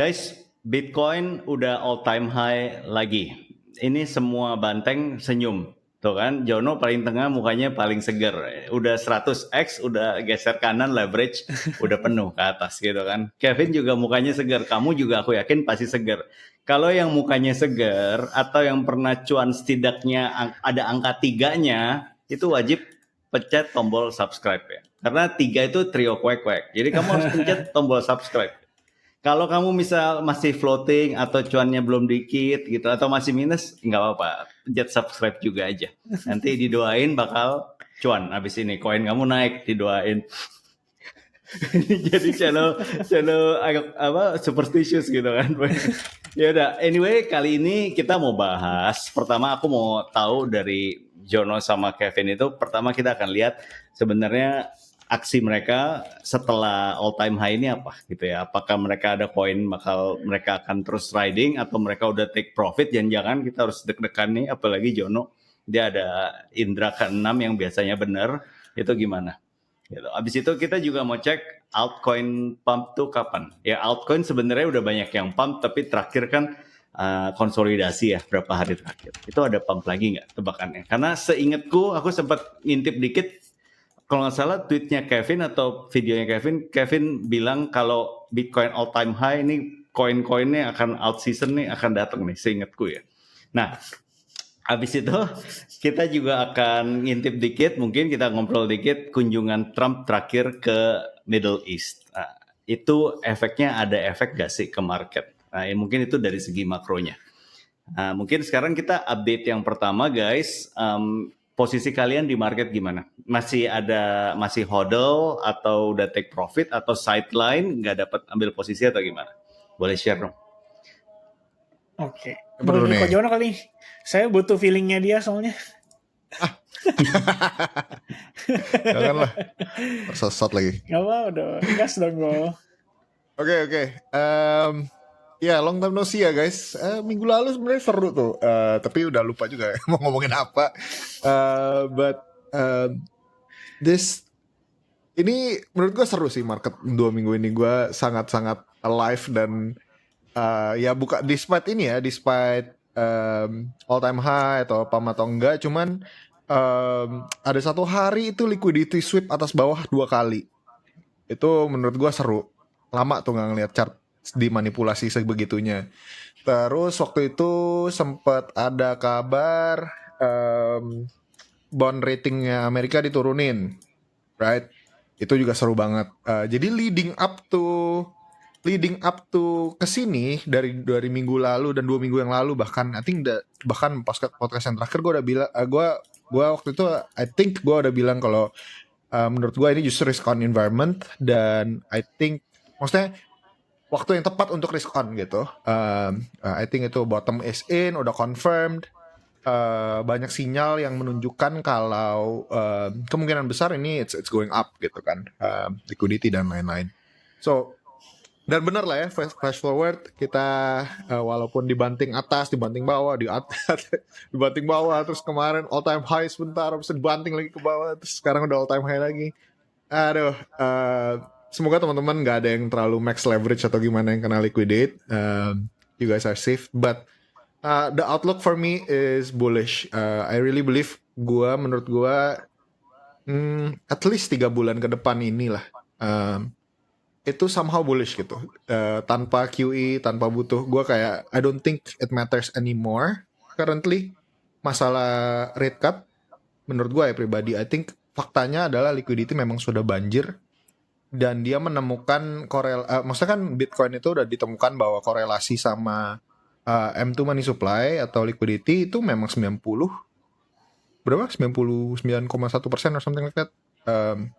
Guys, Bitcoin udah all time high lagi. Ini semua banteng senyum. Tuh kan, Jono paling tengah mukanya paling seger. Udah 100x, udah geser kanan leverage, udah penuh ke atas gitu kan. Kevin juga mukanya seger, kamu juga aku yakin pasti seger. Kalau yang mukanya seger atau yang pernah cuan setidaknya ada angka 3-nya, itu wajib pencet tombol subscribe ya. Karena 3 itu trio kwek-kwek. Jadi kamu harus pencet tombol subscribe. Kalau kamu misal masih floating atau cuannya belum dikit gitu atau masih minus, nggak apa-apa, pencet subscribe juga aja. Nanti didoain bakal cuan abis ini, koin kamu naik didoain. Jadi channel agak superstitious gitu kan. Ya udah, anyway kali ini kita mau bahas. Pertama aku mau tahu dari Jono sama Kevin itu. Pertama kita akan lihat sebenarnya aksi mereka setelah all time high ini apa gitu ya. Apakah mereka ada koin bakal mereka akan terus riding atau mereka udah take profit. Jangan-jangan kita harus deg-degan nih, apalagi Jono dia ada indra keenam yang biasanya benar. Itu gimana? Gitu. Abis itu kita juga mau cek altcoin pump tuh kapan. Ya altcoin sebenarnya udah banyak yang pump, tapi terakhir kan konsolidasi ya berapa hari terakhir. Itu ada pump lagi nggak tebakannya? Karena seingatku aku sempat ngintip dikit, kalau nggak salah tweetnya Kevin atau videonya Kevin bilang kalau Bitcoin all time high ini koin-koinnya akan out season nih akan datang nih seingatku ya. Nah, habis itu kita juga akan ngintip dikit, mungkin kita ngobrol dikit kunjungan Trump terakhir ke Middle East. Nah, itu efeknya ada efek gak sih ke market? Nah, ya mungkin itu dari segi makronya. Nah, mungkin sekarang kita update yang pertama guys. Posisi kalian di market gimana? Masih hodl atau udah take profit atau sideline nggak dapat ambil posisi atau gimana? Boleh share dong. Oke. Boleh dari Ko Jono kali. Saya butuh feelingnya dia soalnya. Janganlah. Tersesat lagi. Gak apa udah. Gas dong gue. Oke. Ya long time no see ya guys. Minggu lalu sebenarnya seru tuh. Tapi udah lupa juga mau ngomongin apa. Ini menurut gue seru sih market 2 minggu ini. Gue sangat-sangat alive dan ya buka despite all time high atau apa atau enggak, cuman ada satu hari itu liquidity sweep atas bawah 2 kali. Itu menurut gue seru. Lama tuh nggak ngeliat chart dimanipulasi sebegitunya. Terus waktu itu sempat ada kabar bond ratingnya Amerika diturunin, right? Itu juga seru banget. Jadi leading up to kesini dari minggu lalu dan 2 minggu yang lalu bahkan bahkan podcast yang terakhir gue udah bilang gue waktu itu I think gue udah bilang kalau menurut gue ini justru risk on environment dan I think maksudnya waktu yang tepat untuk risk on gitu. I think itu bottom is in, udah confirmed. Banyak sinyal yang menunjukkan kalau kemungkinan besar ini it's going up gitu kan, liquidity dan lain-lain. So dan benar lah ya, flash forward kita walaupun dibanting atas, dibanting bawah, dibanting bawah, terus kemarin all time high sebentar, terus dibanting lagi ke bawah, terus sekarang udah all time high lagi. Aduh, semoga teman-teman nggak ada yang terlalu max leverage atau gimana yang kena liquidate. You guys are safe, but the outlook for me is bullish. I really believe menurut gue at least 3 bulan ke depan inilah itu somehow bullish gitu. Tanpa QE, tanpa butuh, gue kayak I don't think it matters anymore currently. Masalah rate cut menurut gue ya pribadi, I think faktanya adalah liquidity memang sudah banjir dan dia menemukan maksudnya kan Bitcoin itu udah ditemukan bahwa korelasi sama M2 money supply atau liquidity itu memang 99,1% or something like that.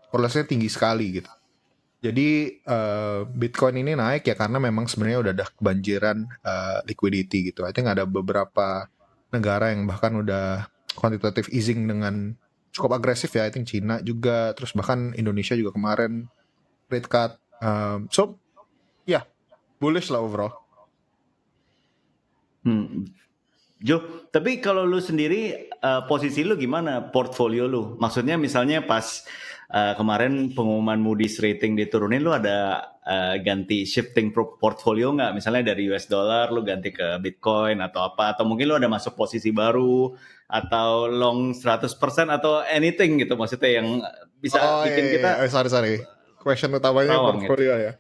Korelasinya tinggi sekali gitu. Jadi Bitcoin ini naik ya karena memang sebenarnya udah ada kebanjiran liquidity gitu. I think ada beberapa negara yang bahkan udah quantitative easing dengan cukup agresif ya. I think Cina juga, terus bahkan Indonesia juga kemarin rate cut. So yeah, bullish lah overall. Jo, tapi kalau lu sendiri posisi lu gimana, portfolio lu? Maksudnya misalnya pas kemarin pengumuman Moody's rating diturunin, lu ada ganti shifting portfolio nggak? Misalnya dari US dollar lu ganti ke Bitcoin atau apa? Atau mungkin lu ada masuk posisi baru atau long 100% atau anything gitu, maksudnya yang bisa bikin kita sorry. Question utamanya rawang gitu. portfolio ya.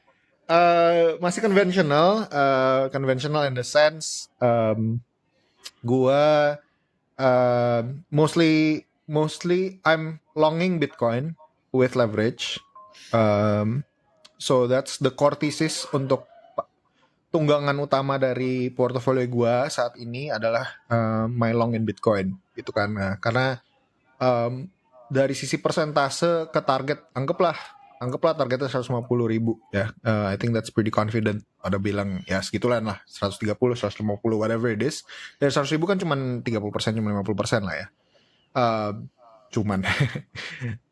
Masih conventional in the sense gua mostly I'm longing Bitcoin with leverage. So that's the core thesis untuk tunggangan utama dari portofolio gua saat ini adalah my long in Bitcoin gitu kan. Nah, karena dari sisi persentase ke target, anggaplah targetnya 150.000 ya. I think that's pretty confident. Ada bilang ya segitulah lah, 130, 150, whatever it is. Dari 100.000 kan cuma 30%, cuma 50% lah ya. Cuman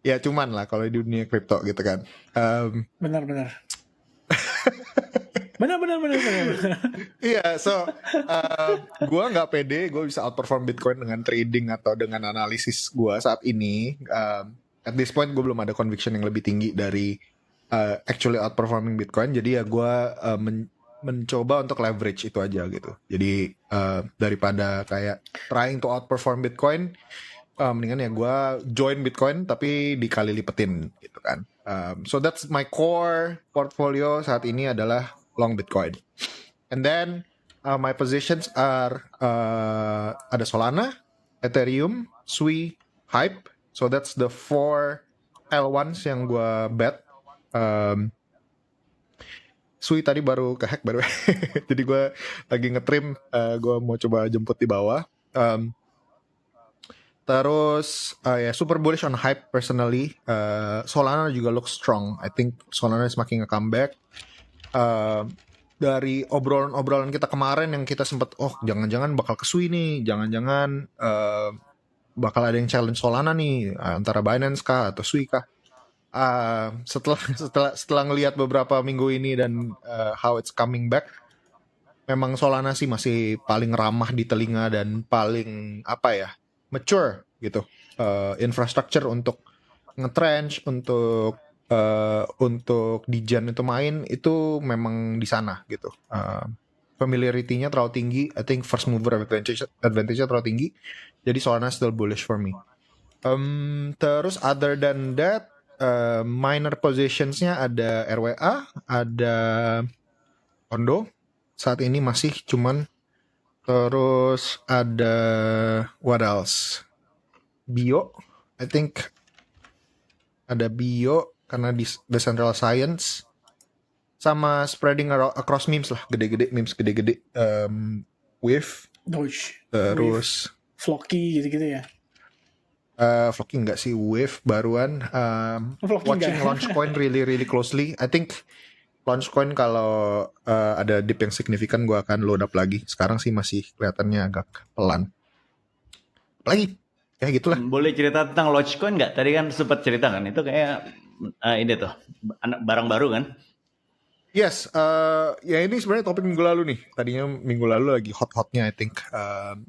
ya cuman lah kalau di dunia kripto gitu kan. Benar. Iya, so gue nggak pede gue bisa outperform Bitcoin dengan trading atau dengan analisis gue saat ini. At this point gue belum ada conviction yang lebih tinggi dari actually outperforming Bitcoin. Jadi ya gue mencoba untuk leverage itu aja gitu. Jadi daripada kayak trying to outperform Bitcoin, mendingan ya gue join Bitcoin tapi dikali lipetin gitu kan. So that's my core portfolio saat ini adalah long Bitcoin. And then my positions are ada Solana, Ethereum, Sui, Hype. So that's the 4 L1s yang gue bet. Sui tadi baru kehack by the way. Jadi gue lagi ngetrim, gue mau coba jemput di bawah. Terus ya super bullish on Hype personally. Solana juga looks strong. I think Solana is making a comeback. Dari obrolan kita kemarin yang kita sempat jangan-jangan bakal ke Sui nih, jangan-jangan bakal ada yang challenge Solana nih antara Binance kah atau Sui kah. Setelah ngelihat beberapa minggu ini dan how it's coming back, memang Solana sih masih paling ramah di telinga dan paling mature gitu. Infrastructure untuk nge-trench, untuk Dijan itu main itu memang di sana gitu. Familiarity-nya terlalu tinggi. I think first mover advantage-nya terlalu tinggi. Jadi Solana still bullish for me. Terus other than that, minor positions-nya ada RWA, ada Ondo. Saat ini masih cuman. Terus ada what else? Bio, I think ada Bio karena di decentralized science, sama spreading across memes lah, memes gede-gede. Wave, Doge, terus Wave, Flocky gitu-gitu ya. Flocky enggak sih, Wave baruan. Watching Launchcoin really closely. I think Launchcoin kalau ada dip yang signifikan gue akan load up lagi. Sekarang sih masih kelihatannya agak pelan. Apalagi ya gitulah. Boleh cerita tentang Launchcoin nggak? Tadi kan sempat cerita kan, itu kayak ini tuh barang baru kan? Yes, ya ini sebenarnya topik minggu lalu nih. Tadinya minggu lalu lagi hot-hotnya I think.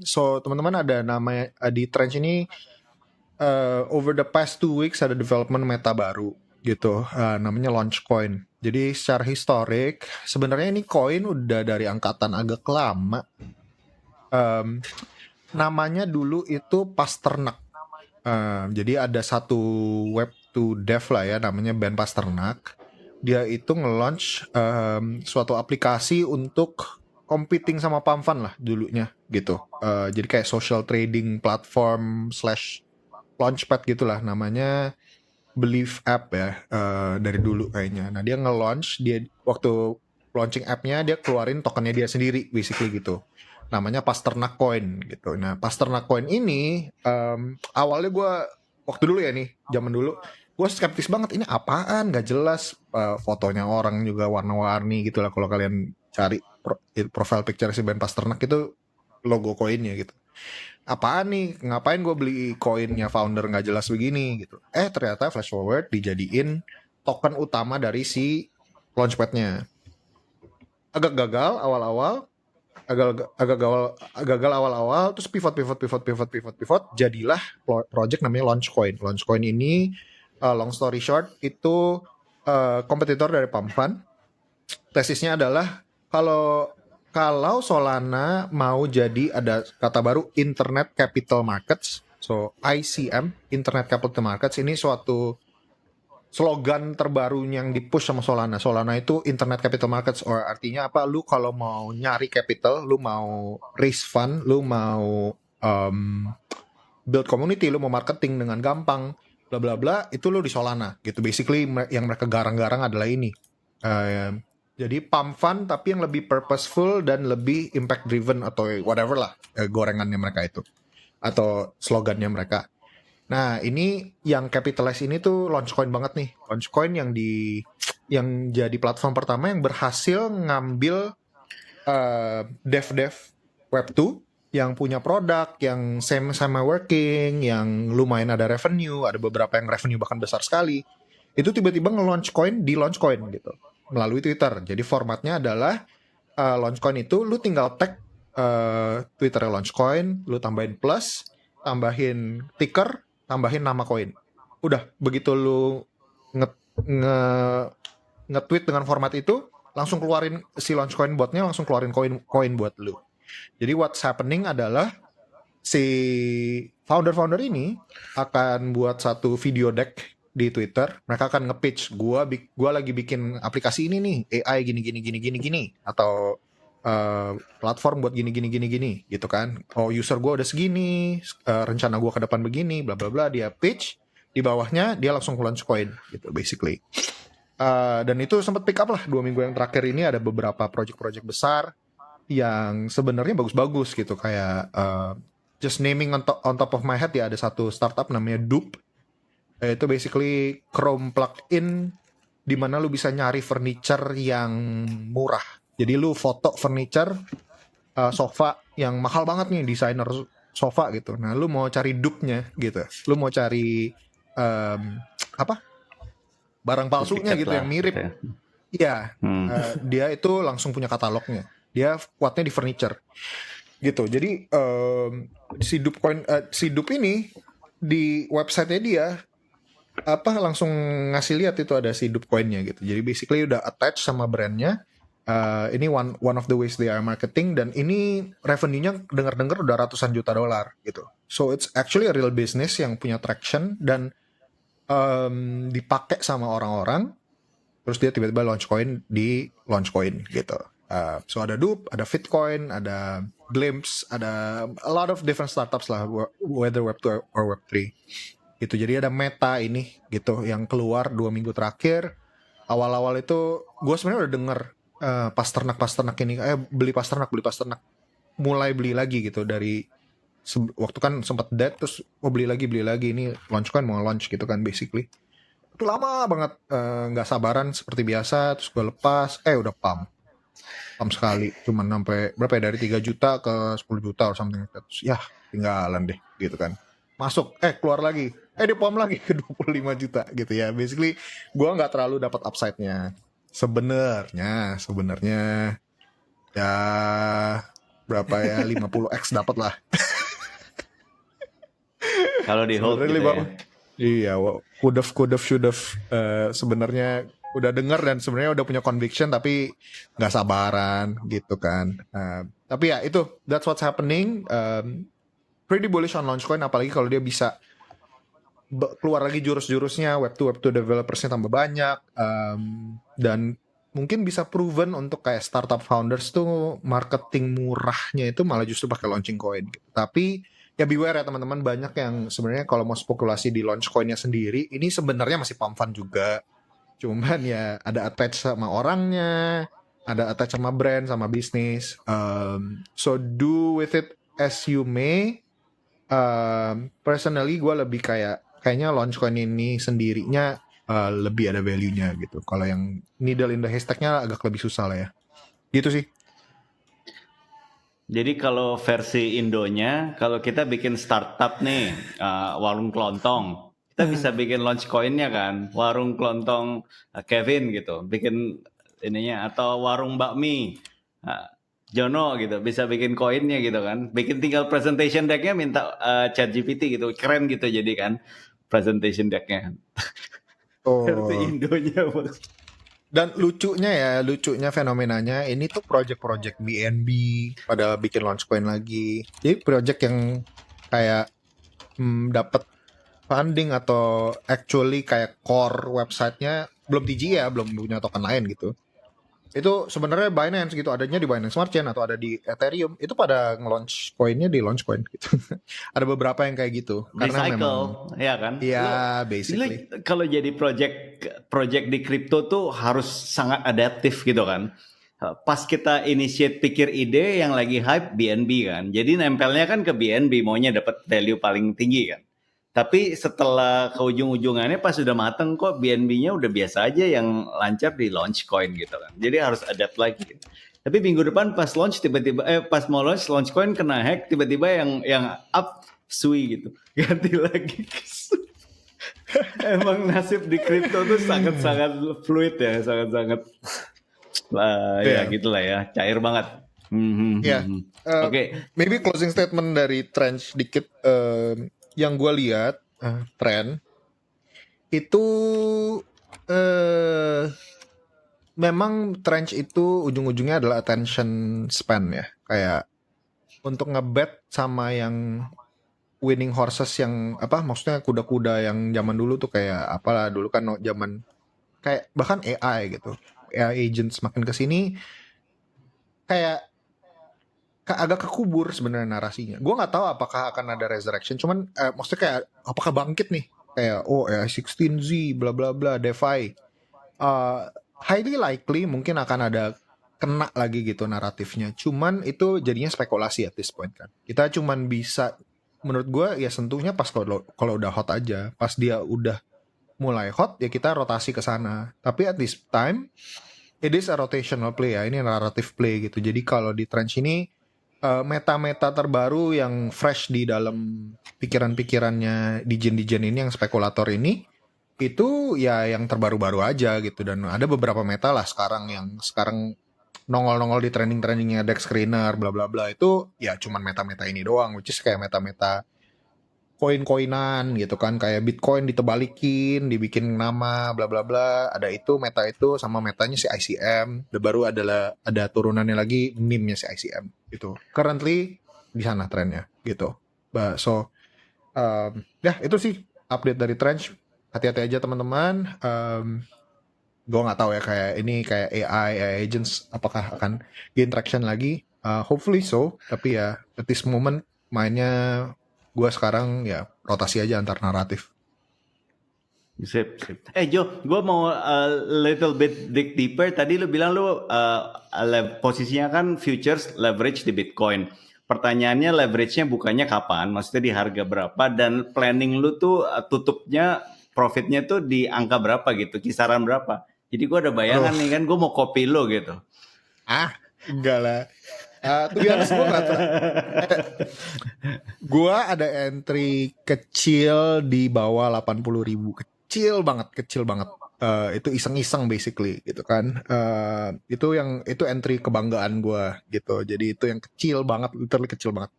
So teman-teman ada namanya di Trench ini over the past 2 weeks ada development meta baru gitu. Namanya Launchcoin. Jadi secara historik sebenarnya ini koin udah dari angkatan agak lama. Namanya dulu itu Pasternak. Jadi ada satu web to dev lah ya, namanya Ben Pasternak. Dia itu nge-launch suatu aplikasi untuk competing sama Pamfan lah dulunya gitu. Jadi kayak social trading platform / launchpad gitulah, namanya Believe app ya, dari dulu kayaknya. Nah dia nge-launch, dia waktu launching appnya dia keluarin tokennya dia sendiri basically gitu. Namanya Pasternak Coin gitu. Nah Pasternak Coin ini awalnya gue waktu dulu ya nih, zaman dulu gue skeptis banget, ini apaan, gak jelas, fotonya orang juga warna-warni gitu lah. Kalau kalian cari profile picture si Ben Pasternak itu logo koinnya gitu. Apaan nih, ngapain gue beli koinnya founder gak jelas begini gitu. Ternyata flash forward dijadiin token utama dari si launchpadnya. Agak gagal awal-awal, terus pivot, jadilah project namanya Launchcoin. Launchcoin ini long story short itu kompetitor dari Pump Fund. Tesisnya adalah kalau Solana mau jadi ada kata baru Internet Capital Markets, so ICM, Internet Capital Markets, ini suatu slogan terbaru yang dipush sama Solana. Solana itu Internet Capital Markets, or artinya apa? Lu kalau mau nyari capital, lu mau raise fund, lu mau build community, lu mau marketing dengan gampang, bla bla bla, itu lu di Solana gitu. Basically yang mereka garang-garang adalah ini. Jadi pump fund tapi yang lebih purposeful dan lebih impact driven atau whatever lah gorengannya mereka itu atau slogannya mereka. Nah ini yang capitalize ini tuh Launchcoin banget nih. Launchcoin yang jadi platform pertama yang berhasil ngambil dev Web2 yang punya produk yang sama working, yang lumayan ada revenue, ada beberapa yang revenue bahkan besar sekali. Itu tiba-tiba nge-launch coin di Launchcoin gitu melalui Twitter. Jadi formatnya adalah Launchcoin itu lu tinggal tag Twitternya Launchcoin, lu tambahin plus, tambahin ticker, tambahin nama koin. Udah, begitu lu nge-tweet dengan format itu, langsung keluarin si Launchcoin botnya, langsung keluarin koin buat lu. Jadi what's happening adalah si founder ini akan buat satu video deck di Twitter. Mereka akan nge-pitch, gua lagi bikin aplikasi ini nih, AI gini atau platform buat gini gitu kan. Oh, user gua udah segini, rencana gua ke depan begini, bla bla bla. Dia pitch, di bawahnya dia langsung launch coin gitu basically. Dan itu sempat pick up lah 2 minggu yang terakhir ini. Ada beberapa project-project besar yang sebenarnya bagus-bagus gitu, kayak just naming on top of my head ya, ada satu startup namanya Dupe. Itu basically Chrome plugin di mana lu bisa nyari furniture yang murah. Jadi lu foto furniture sofa yang mahal banget nih, desainer sofa gitu. Nah, lu mau cari dupe-nya gitu. Lu mau cari barang palsunya gitu yang mirip. Iya. Dia itu langsung punya katalognya. Dia kuatnya di furniture. Gitu. Jadi si Dupe ini di website-nya dia langsung ngasih lihat itu ada si Dupe coin-nya gitu. Jadi basically udah attach sama brandnya. Ini one of the ways they are marketing, dan ini revenue-nya dengar-dengar udah ratusan juta dolar gitu. So it's actually a real business yang punya traction dan dipakai sama orang-orang. Terus dia tiba-tiba launch coin di Launchcoin gitu. So ada Dupe, ada Fitcoin, ada Glimpse, ada a lot of different startups lah, whether Web2 or Web3. Gitu. Jadi ada Meta ini gitu yang keluar 2 minggu terakhir. Awal-awal itu gue sebenarnya udah denger Pasternak ini beli Pasternak, mulai beli lagi gitu dari waktu kan sempat dead, terus beli lagi ini Launchcoin mau launch gitu kan basically. Itu lama banget, nggak sabaran seperti biasa, terus gue lepas udah pump sekali, cuman sampai berapa ya, dari 3 juta ke 10 juta or something. Terus ya tinggalan deh gitu kan, masuk keluar lagi dia pump lagi ke 25 juta gitu ya. Basically gue nggak terlalu dapat upside-nya sebenarnya ya berapa ya, 50x dapat lah. Kalau di hold gitu ya. Iya, could have sebenarnya udah dengar dan sebenarnya udah punya conviction tapi nggak sabaran gitu kan. Tapi ya itu, that's what's happening. Pretty bullish on Launchcoin, apalagi kalau dia bisa keluar lagi jurus-jurusnya, Web2 developersnya tambah banyak, dan mungkin bisa proven untuk kayak startup founders tuh marketing murahnya itu malah justru pakai launching coin gitu. Tapi ya beware ya teman-teman, banyak yang sebenarnya kalau mau spekulasi di launch coinnya sendiri, ini sebenarnya masih pump fund juga, cuman ya ada attach sama orangnya, ada attach sama brand, sama bisnis. So do with it as you may. Personally gue lebih kayaknya Launchcoin ini sendirinya lebih ada value-nya gitu. Kalau yang needle in the haystack-nya agak lebih susah lah ya. Gitu sih. Jadi kalau versi Indonya, kalau kita bikin startup nih, warung kelontong, kita bisa bikin Launchcoin-nya kan, warung kelontong Kevin gitu, bikin ininya, atau warung bakmi Jono gitu, bisa bikin koinnya gitu kan, bikin tinggal presentation deck-nya minta ChatGPT gitu, keren gitu jadi kan presentation deck-nya. Versi Oh. Indonya bos. Dan lucunya fenomenanya ini tuh project-project BNB pada bikin Launchcoin lagi. Jadi project yang kayak dapat funding atau actually kayak core websitenya belum TG ya, belum punya token lain gitu. Itu sebenarnya Binance gitu, adanya di Binance Smart Chain atau ada di Ethereum. Itu pada nge-launch coinnya di Launchcoin gitu. Ada beberapa yang kayak gitu. Karena memang Recycle, ya kan? ya Lo basically. kalau jadi project di kripto tuh harus sangat adaptif gitu kan. Pas kita initiate pikir ide yang lagi hype BNB kan. Jadi nempelnya kan ke BNB, maunya dapat value paling tinggi kan. Tapi setelah ke ujung-ujungannya pas sudah mateng kok BNB-nya udah biasa aja yang lancar di launch coin gitu kan. Jadi harus adapt lagi. Tapi minggu depan pas launch tiba-tiba pas mau launch coin kena hack, tiba-tiba yang up sui gitu. Ganti lagi ke sui. Emang nasib di kripto tuh sangat-sangat fluid ya, sangat-sangat ya gitulah ya, cair banget. Ya, Oke. maybe closing statement dari Trench dikit. Yang gue lihat tren itu memang Trench itu ujung-ujungnya adalah attention span ya. Kayak untuk ngebet sama yang winning horses yang apa maksudnya kuda-kuda yang zaman dulu tuh kayak apalah dulu kan zaman kayak bahkan AI gitu. AI agents makin kesini kayak agak kekubur sebenarnya narasinya. Gue nggak tahu apakah akan ada resurrection. Cuman maksudnya kayak apakah bangkit nih? Kayak AI16Z bla bla bla DeFi. Highly likely mungkin akan ada kena lagi gitu naratifnya. Cuman itu jadinya spekulasi at this point kan. Kita cuman bisa menurut gue ya sentuhnya pas kalau udah hot aja. Pas dia udah mulai hot ya kita rotasi ke sana. Tapi at this time it is a rotational play ya. Ini narrative play gitu. Jadi kalau di Trench ini meta-meta terbaru yang fresh di dalam pikiran-pikirannya Dijen ini yang spekulator ini itu ya yang terbaru-baru aja gitu. Dan ada beberapa meta lah sekarang yang sekarang nongol-nongol di trending-trendingnya Dex Screener bla bla bla itu ya cuman meta-meta ini doang, which is kayak meta-meta koin-koinan gitu kan, kayak Bitcoin ditebalikin, dibikin nama bla bla bla, ada itu meta itu sama metanya si ICM, baru ada turunannya lagi meme-nya si ICM gitu. Currently di sana trennya gitu. So ya itu sih update dari Trench. Hati-hati aja teman-teman. Gue nggak tahu ya kayak ini kayak AI agents apakah akan gain traction lagi. Hopefully so. Tapi ya at this moment mainnya gue sekarang ya rotasi aja antar naratif. Sip. Jo, gue mau a little bit dig deeper. Tadi lu bilang lu posisinya kan futures leverage di Bitcoin. Pertanyaannya leverage-nya bukannya kapan? Maksudnya di harga berapa? Dan planning lu tuh tutupnya profitnya tuh di angka berapa gitu? Kisaran berapa? Jadi gue ada bayangan nih kan, gue mau copy lo gitu. Enggak lah. Tuh biasa gue nggak tahu. Gue ada entry kecil di bawah 80.000, kecil banget. Itu iseng-iseng basically gitu kan. Itu entry kebanggaan gue gitu. Jadi itu yang kecil banget, literally kecil banget.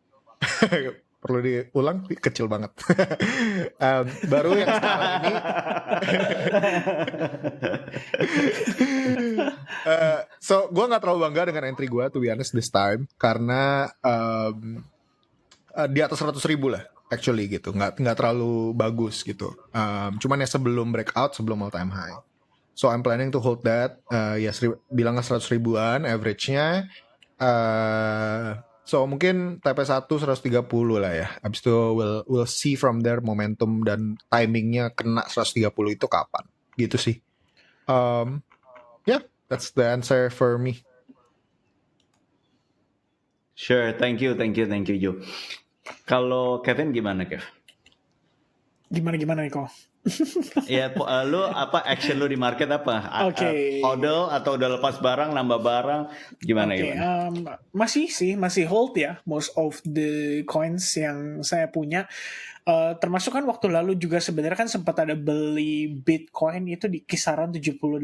Perlu diulang, kecil banget. Baru yang sekarang ini so gue nggak terlalu bangga dengan entry gue to be honest this time karena di atas 100.000 lah actually gitu, nggak terlalu bagus gitu. Cuman ya sebelum breakout, sebelum all time high, so I'm planning to hold that. Ya bilangnya 100 ribuan average-nya. So mungkin TP1 130 lah ya. Abis itu we'll see from there momentum dan timingnya kena 130 itu kapan. Gitu sih. Yeah, that's the answer for me. Sure, thank you Jo. Kalau Kevin gimana Kev? Gimana nih kok? Ya, lu apa action lu di market apa? Hodl atau udah lepas barang, nambah barang, gimana? Masih hold ya most of the coins yang saya punya. Termasuk kan waktu lalu juga sebenarnya kan sempat ada beli Bitcoin itu di kisaran 78.000.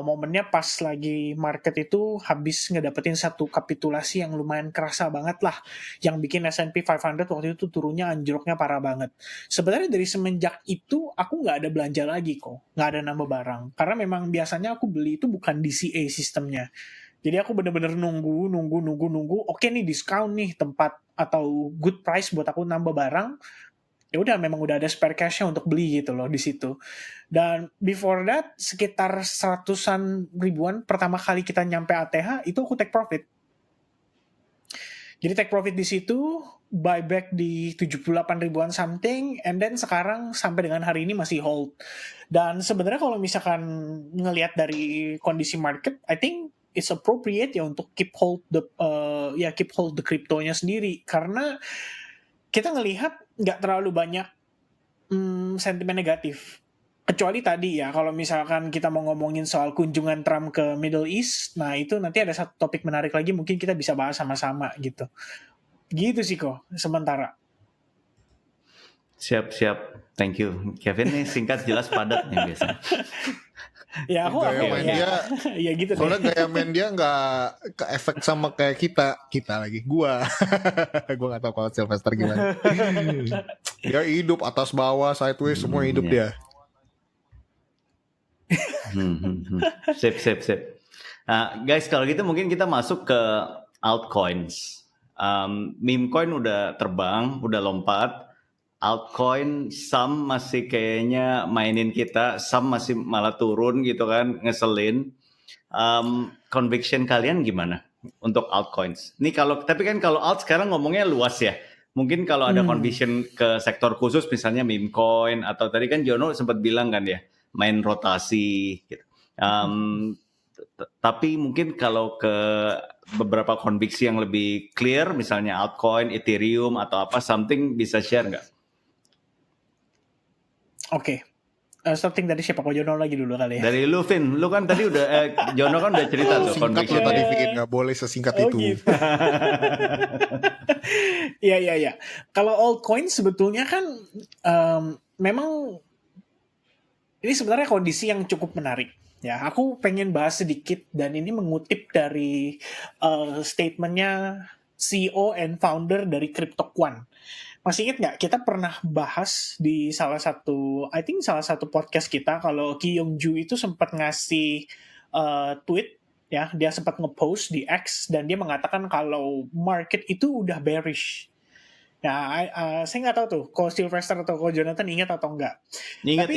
momennya pas lagi market itu habis ngedapetin satu kapitulasi yang lumayan kerasa banget lah, yang bikin S&P 500 waktu itu turunnya anjloknya parah banget. Sebenarnya dari semenjak itu aku nggak ada belanja lagi kok, nggak ada nambah barang, karena memang biasanya aku beli itu bukan DCA sistemnya. Jadi aku bener-bener nunggu. Oke nih diskon nih tempat atau good price buat aku nambah barang. Ya udah memang udah ada spare cash-nya untuk beli gitu loh di situ. Dan before that sekitar 100-an ribuan pertama kali kita nyampe ATH itu aku take profit. Jadi take profit di situ, buyback di 78 ribuan something, and then sekarang sampai dengan hari ini masih hold. Dan sebenarnya kalau misalkan ngelihat dari kondisi market, I think it's appropriate ya untuk keep hold the crypto-nya sendiri, karena kita ngelihat nggak terlalu banyak sentimen negatif. Kecuali tadi ya, kalau misalkan kita mau ngomongin soal kunjungan Trump ke Middle East, nah itu nanti ada satu topik menarik lagi, mungkin kita bisa bahas sama-sama gitu. Gitu sih kok, sementara. Siap. Thank you. Kevin nih singkat jelas padat nih biasanya. Ya aku Gaya main ya, dia, ya gitu deh. soalnya gaya main dia nggak ke efek sama kayak kita lagi. Gua nggak tahu kalau Sylvester gimana. Dia hidup atas bawah, sideways semua hidup dia. Sip. Nah, guys, kalau gitu mungkin kita masuk ke altcoins. Meme coin udah terbang, udah lompat. Altcoin, some masih kayaknya mainin kita, some masih malah turun gitu kan, ngeselin. Conviction kalian gimana untuk altcoins? Ini tapi kan kalau alt sekarang ngomongnya luas ya. Mungkin kalau ada conviction ke sektor khusus, misalnya meme coin, atau tadi kan Jono sempat bilang kan ya, main rotasi gitu. Tapi mungkin kalau ke beberapa konviksi yang lebih clear, misalnya altcoin, Ethereum atau apa, something bisa share nggak? Oke. Something dari siapa? Kok Jono lagi dulu kali ya? Dari lu, Vin. Lu kan tadi udah, Jono kan udah cerita tuh Singkat conviction. lo tadi bikin, nggak boleh sesingkat itu. Gitu. Iya. Kalau altcoin sebetulnya kan memang ini sebenarnya kondisi yang cukup menarik. Ya, aku pengen bahas sedikit dan ini mengutip dari statementnya CEO and founder dari CryptoQuant. Masih ingat nggak? Kita pernah bahas di salah satu podcast kita kalau Ki Yong Ju itu sempat ngasih tweet, ya, dia sempat ngepost di X dan dia mengatakan kalau market itu udah bearish. Ya, saya nggak tahu tuh, kalau Sylvester atau kalau Jonathan ingat atau enggak. Ingat.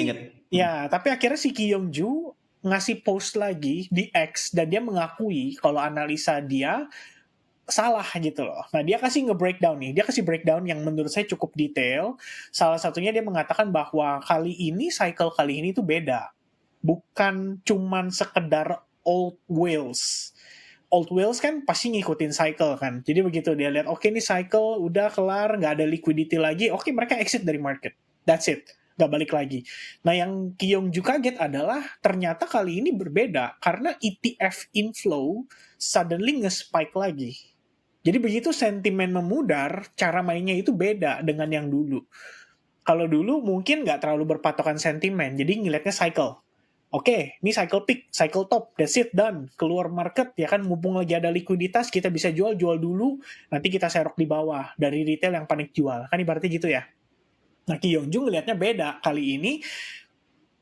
Ya, tapi akhirnya si Ki Yong Ju ngasih post lagi di X dan dia mengakui kalau analisa dia salah gitu loh. Nah, dia kasih nge-breakdown nih. Dia kasih breakdown yang menurut saya cukup detail. Salah satunya dia mengatakan bahwa cycle kali ini tuh beda. Bukan cuman sekedar old whales. Old whales kan pasti ngikutin cycle kan. Jadi begitu dia lihat, oke nih cycle udah kelar, nggak ada liquidity lagi, oke mereka exit dari market. That's it. Nggak balik lagi. Nah, yang Ki Yong Ju kaget adalah ternyata kali ini berbeda karena ETF inflow suddenly nge-spike lagi. Jadi begitu sentimen memudar, cara mainnya itu beda dengan yang dulu. Kalau dulu mungkin nggak terlalu berpatokan sentimen, jadi ngeliatnya cycle. Oke, ini cycle peak, cycle top, that's it, done. Keluar market, ya kan, mumpung lagi ada likuiditas, kita bisa jual dulu, nanti kita serok di bawah, dari retail yang panik jual. Kan ibaratnya gitu ya. Nah, Ki Yong Ju ngeliatnya beda. Kali ini,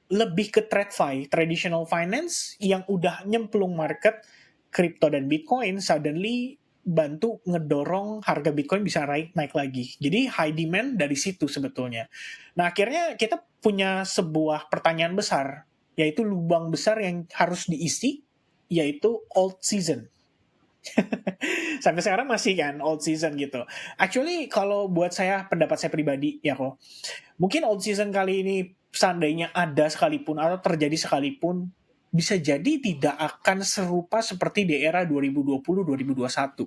lebih ke TradFi, traditional finance, yang udah nyemplung market, crypto dan Bitcoin, suddenly bantu ngedorong harga Bitcoin bisa naik lagi. Jadi high demand dari situ sebetulnya. Nah, akhirnya kita punya sebuah pertanyaan besar, yaitu lubang besar yang harus diisi, yaitu old season. Sampai sekarang masih kan old season gitu. Actually, kalau buat saya, pendapat saya pribadi ya kok, mungkin old season kali ini seandainya ada sekalipun atau terjadi sekalipun, bisa jadi tidak akan serupa seperti di era 2020-2021.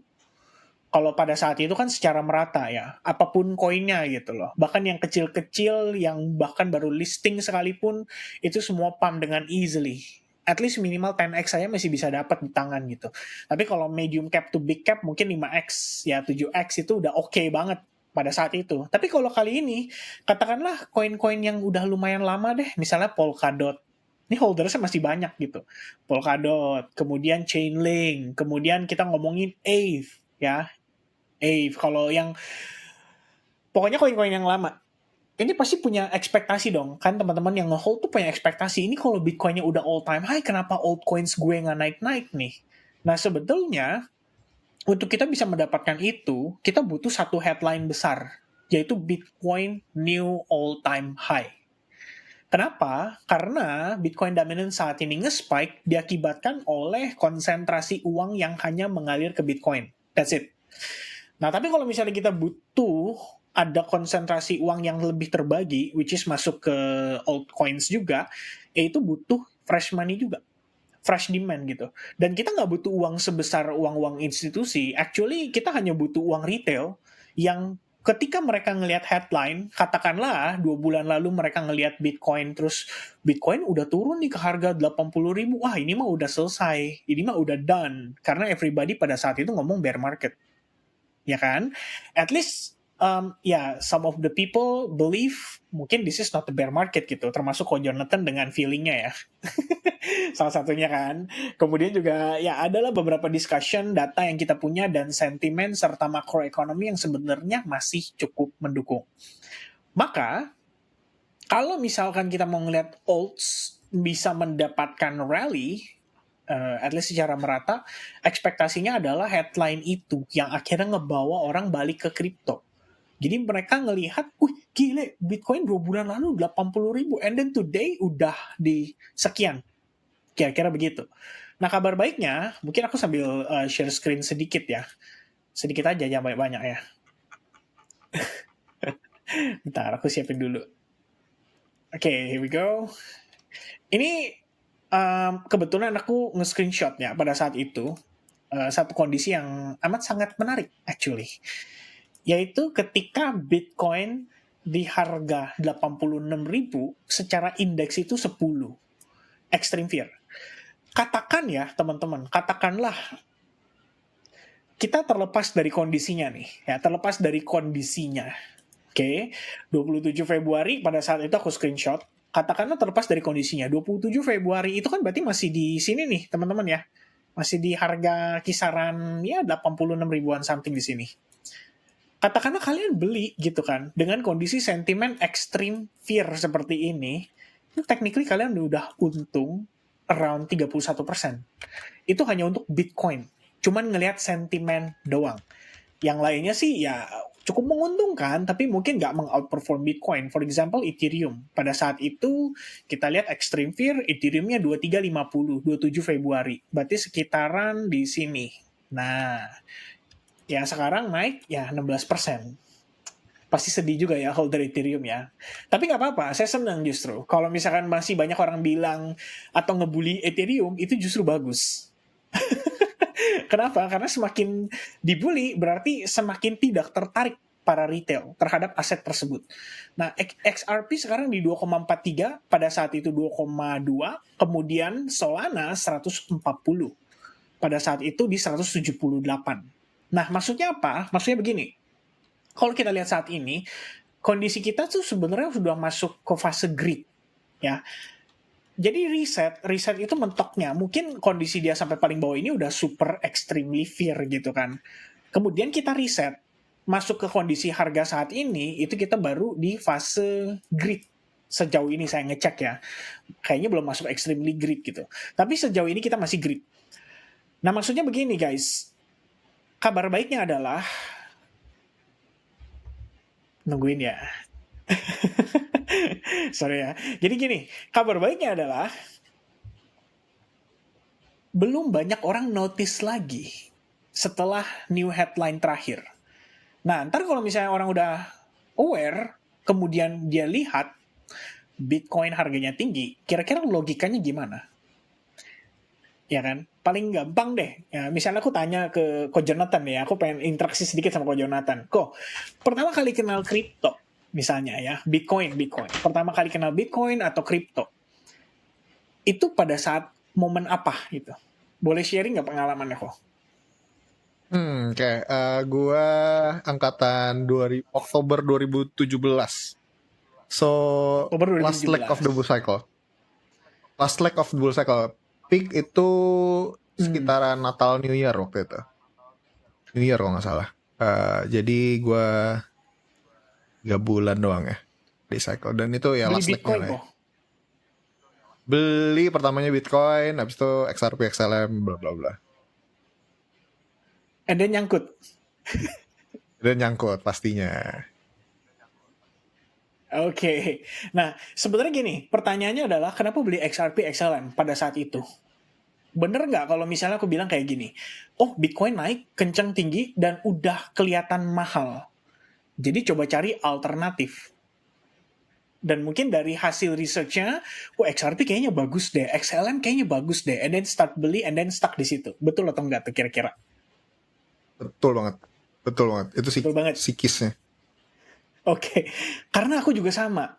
Kalau pada saat itu kan secara merata ya, apapun koinnya gitu loh. Bahkan yang kecil-kecil, yang bahkan baru listing sekalipun, itu semua pump dengan easily. At least minimal 10x saya masih bisa dapat di tangan gitu. Tapi kalau medium cap to big cap mungkin 5x, ya 7x itu udah oke banget pada saat itu. Tapi kalau kali ini, katakanlah koin-koin yang udah lumayan lama deh, misalnya Polkadot, Ini holdersnya masih banyak gitu. Polkadot, kemudian Chainlink, kemudian kita ngomongin Aave ya. Aave kalau yang pokoknya koin-koin yang lama. Ini pasti punya ekspektasi dong. Kan teman-teman yang nge-hold tuh punya ekspektasi. Ini kalau Bitcoinnya udah all time high, kenapa altcoins gue nggak naik-naik nih? Nah sebetulnya untuk kita bisa mendapatkan itu, kita butuh satu headline besar, yaitu Bitcoin new all time high. Kenapa? Karena Bitcoin dominant saat ini nge-spike diakibatkan oleh konsentrasi uang yang hanya mengalir ke Bitcoin. That's it. Nah, tapi kalau misalnya kita butuh ada konsentrasi uang yang lebih terbagi, which is masuk ke altcoins juga, yaitu butuh fresh money juga. Fresh demand gitu. Dan kita nggak butuh uang sebesar uang-uang institusi. Actually, kita hanya butuh uang retail yang ketika mereka ngelihat headline, katakanlah 2 bulan lalu mereka ngelihat Bitcoin, terus Bitcoin udah turun nih ke harga 80.000, wah ini mah udah selesai, ini mah udah done. Karena everybody pada saat itu ngomong bear market. Ya kan? At least, some of the people believe mungkin this is not the bear market gitu, termasuk Ko Jonathan dengan feelingnya ya. Salah satunya kan. Kemudian juga ya adalah beberapa discussion data yang kita punya dan sentimen serta makroekonomi yang sebenarnya masih cukup mendukung. Maka kalau misalkan kita mau ngeliat alts bisa mendapatkan rally, at least secara merata, ekspektasinya adalah headline itu yang akhirnya ngebawa orang balik ke kripto. Jadi mereka ngelihat, gile, Bitcoin 2 bulan lalu 80.000, and then today udah di sekian. Kira-kira begitu. Nah, kabar baiknya, mungkin aku sambil share screen sedikit ya. Sedikit aja, jangan banyak-banyak ya. Bentar, aku siapin dulu. Oke, here we go. Ini kebetulan aku nge-screenshotnya pada saat itu. Satu kondisi yang amat sangat menarik, actually. Yaitu ketika Bitcoin di harga 86.000, secara indeks itu 10. Extreme fear. Katakan ya teman-teman, katakanlah kita terlepas dari kondisinya nih, ya terlepas dari kondisinya. Oke, 27 Februari pada saat itu aku screenshot, katakanlah terlepas dari kondisinya, 27 Februari itu kan berarti masih di sini nih teman-teman ya, masih di harga kisaran ya 86 ribuan something di sini. Katakanlah kalian beli gitu kan, dengan kondisi sentimen extreme fear seperti ini, technically kalian udah untung around 31%. Itu hanya untuk Bitcoin. Cuman ngelihat sentimen doang. Yang lainnya sih ya cukup menguntungkan, tapi mungkin nggak meng-outperform Bitcoin. For example, Ethereum. Pada saat itu, kita lihat extreme fear, Ethereum-nya 2350, 27 Februari. Berarti sekitaran di sini. Nah, ya sekarang naik ya 16%. Pasti sedih juga ya holder Ethereum ya. Tapi nggak apa-apa, saya senang justru. Kalau misalkan masih banyak orang bilang atau ngebully Ethereum, itu justru bagus. Kenapa? Karena semakin dibully, berarti semakin tidak tertarik para retail terhadap aset tersebut. Nah, XRP sekarang di 2,43, pada saat itu 2,2, kemudian Solana 140. Pada saat itu di 178. Nah, maksudnya apa? Maksudnya begini. Kalau kita lihat saat ini, kondisi kita tuh sebenarnya sudah masuk ke fase greed, ya. Jadi riset itu mentoknya, mungkin kondisi dia sampai paling bawah ini udah super extremely fear gitu kan. Kemudian kita riset, masuk ke kondisi harga saat ini, itu kita baru di fase greed. Sejauh ini saya ngecek ya, kayaknya belum masuk extremely greed gitu. Tapi sejauh ini kita masih greed. Nah maksudnya begini guys, kabar baiknya adalah nungguin ya. Sorry ya. Jadi gini, kabar baiknya adalah belum banyak orang notice lagi setelah new headline terakhir. Nah, ntar kalau misalnya orang udah aware, kemudian dia lihat Bitcoin harganya tinggi, kira-kira logikanya gimana? Ya kan? Paling gampang deh. Ya, misalnya aku tanya ke Ko Jonathan ya, aku pengen interaksi sedikit sama Ko Jonathan. Ko, pertama kali kenal kripto, misalnya ya, Bitcoin. Pertama kali kenal Bitcoin atau kripto, itu pada saat momen apa gitu? Boleh sharing nggak pengalamannya Ko? Gue angkatan Oktober 2017. So, Oktober last leg 2017. of the bull cycle. last leg of bull cycle. Peak itu Hmm. sekitaran Natal New Year waktu itu. New Year kalau nggak salah. Jadi gue 3 bulan doang ya di cycle. Dan itu ya Beli last legnya Bitcoin lah ya. kok. Beli pertamanya Bitcoin, habis itu XRP, XLM, bla bla bla. And then nyangkut. Dan nyangkut pastinya. Oke. Nah, sebenarnya gini, pertanyaannya adalah kenapa beli XRP XLM pada saat itu? Bener nggak kalau misalnya aku bilang kayak gini, oh Bitcoin naik kencang tinggi dan udah kelihatan mahal. Jadi coba cari alternatif. Dan mungkin dari hasil research-nya, oh XRP kayaknya bagus deh, XLM kayaknya bagus deh, and then start beli, and then stuck di situ. Betul atau enggak tuh kira-kira? Betul banget. Betul banget. Itu Betul banget. psikisnya. Oke, karena aku juga sama.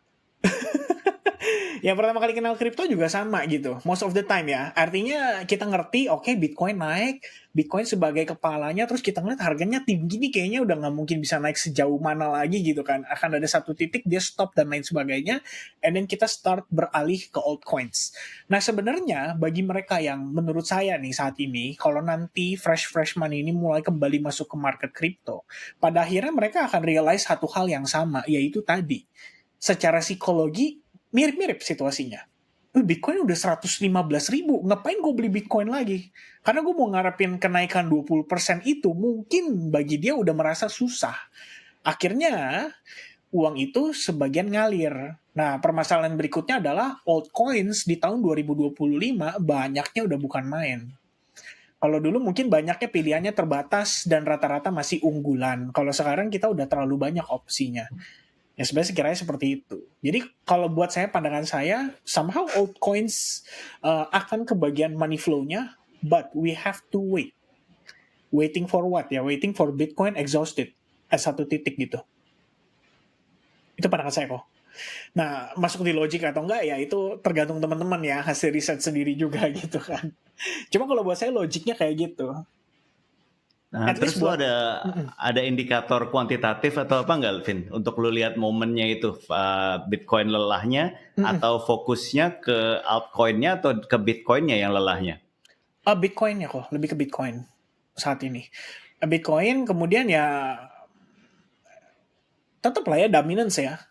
Yang pertama kali kenal kripto juga sama gitu, most of the time ya. Artinya kita ngerti, oke, Bitcoin naik, Bitcoin sebagai kepalanya, terus kita ngeliat harganya tinggi nih, kayaknya udah nggak mungkin bisa naik sejauh mana lagi gitu kan. Akan ada satu titik dia stop dan lain sebagainya, and then kita start beralih ke altcoins. Nah sebenarnya bagi mereka yang menurut saya nih saat ini, kalau nanti fresh money ini mulai kembali masuk ke market kripto, pada akhirnya mereka akan realize satu hal yang sama, yaitu tadi, secara psikologi mirip-mirip situasinya. Bitcoin udah 115.000, ngapain gue beli Bitcoin lagi? Karena gue mau ngarepin kenaikan 20% itu, mungkin bagi dia udah merasa susah. Akhirnya, uang itu sebagian ngalir. Nah, permasalahan berikutnya adalah altcoins di tahun 2025 banyaknya udah bukan main. Kalau dulu mungkin banyaknya pilihannya terbatas dan rata-rata masih unggulan. Kalau sekarang kita udah terlalu banyak opsinya. Ya sebenarnya sekiranya seperti itu. Jadi kalau buat saya, pandangan saya, somehow altcoins akan kebagian money flow-nya, but we have to wait. Waiting for what ya? Waiting for Bitcoin exhausted at satu titik gitu. Itu pandangan saya kok. Nah, masuk di logik atau enggak ya itu tergantung teman-teman ya, hasil riset sendiri juga gitu kan. Cuma kalau buat saya logiknya kayak gitu. Nah, At terus least lu buat ada indikator kuantitatif atau apa nggak, Vin? Untuk lu lihat momennya itu, Bitcoin lelahnya atau fokusnya ke altcoin-nya atau ke Bitcoin-nya yang lelahnya? Bitcoin-nya kok, lebih ke Bitcoin saat ini. Bitcoin kemudian ya tetap lah ya dominance ya.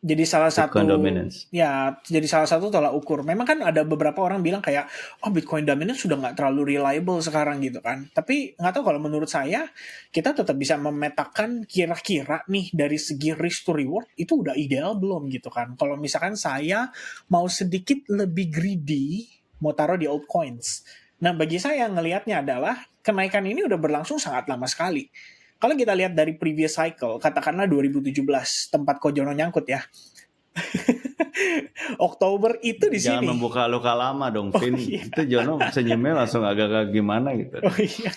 Jadi salah Bitcoin satu dominance. ya jadi salah satu tolak ukur. Memang kan ada beberapa orang bilang kayak oh Bitcoin dominance sudah nggak terlalu reliable sekarang gitu kan. Tapi nggak tahu, kalau menurut saya kita tetap bisa memetakan kira-kira nih dari segi risk to reward itu udah ideal belum gitu kan. Kalau misalkan saya mau sedikit lebih greedy mau taruh di altcoins. Nah bagi saya ngelihatnya adalah kenaikan ini udah berlangsung sangat lama sekali. Kalau kita lihat dari previous cycle, katakanlah 2017, tempat Kojono nyangkut ya. Oktober itu di Jangan sini. membuka luka lama dong, Vin. Iya. Itu Jono senyumnya langsung agak-agak gimana gitu. Oh iya.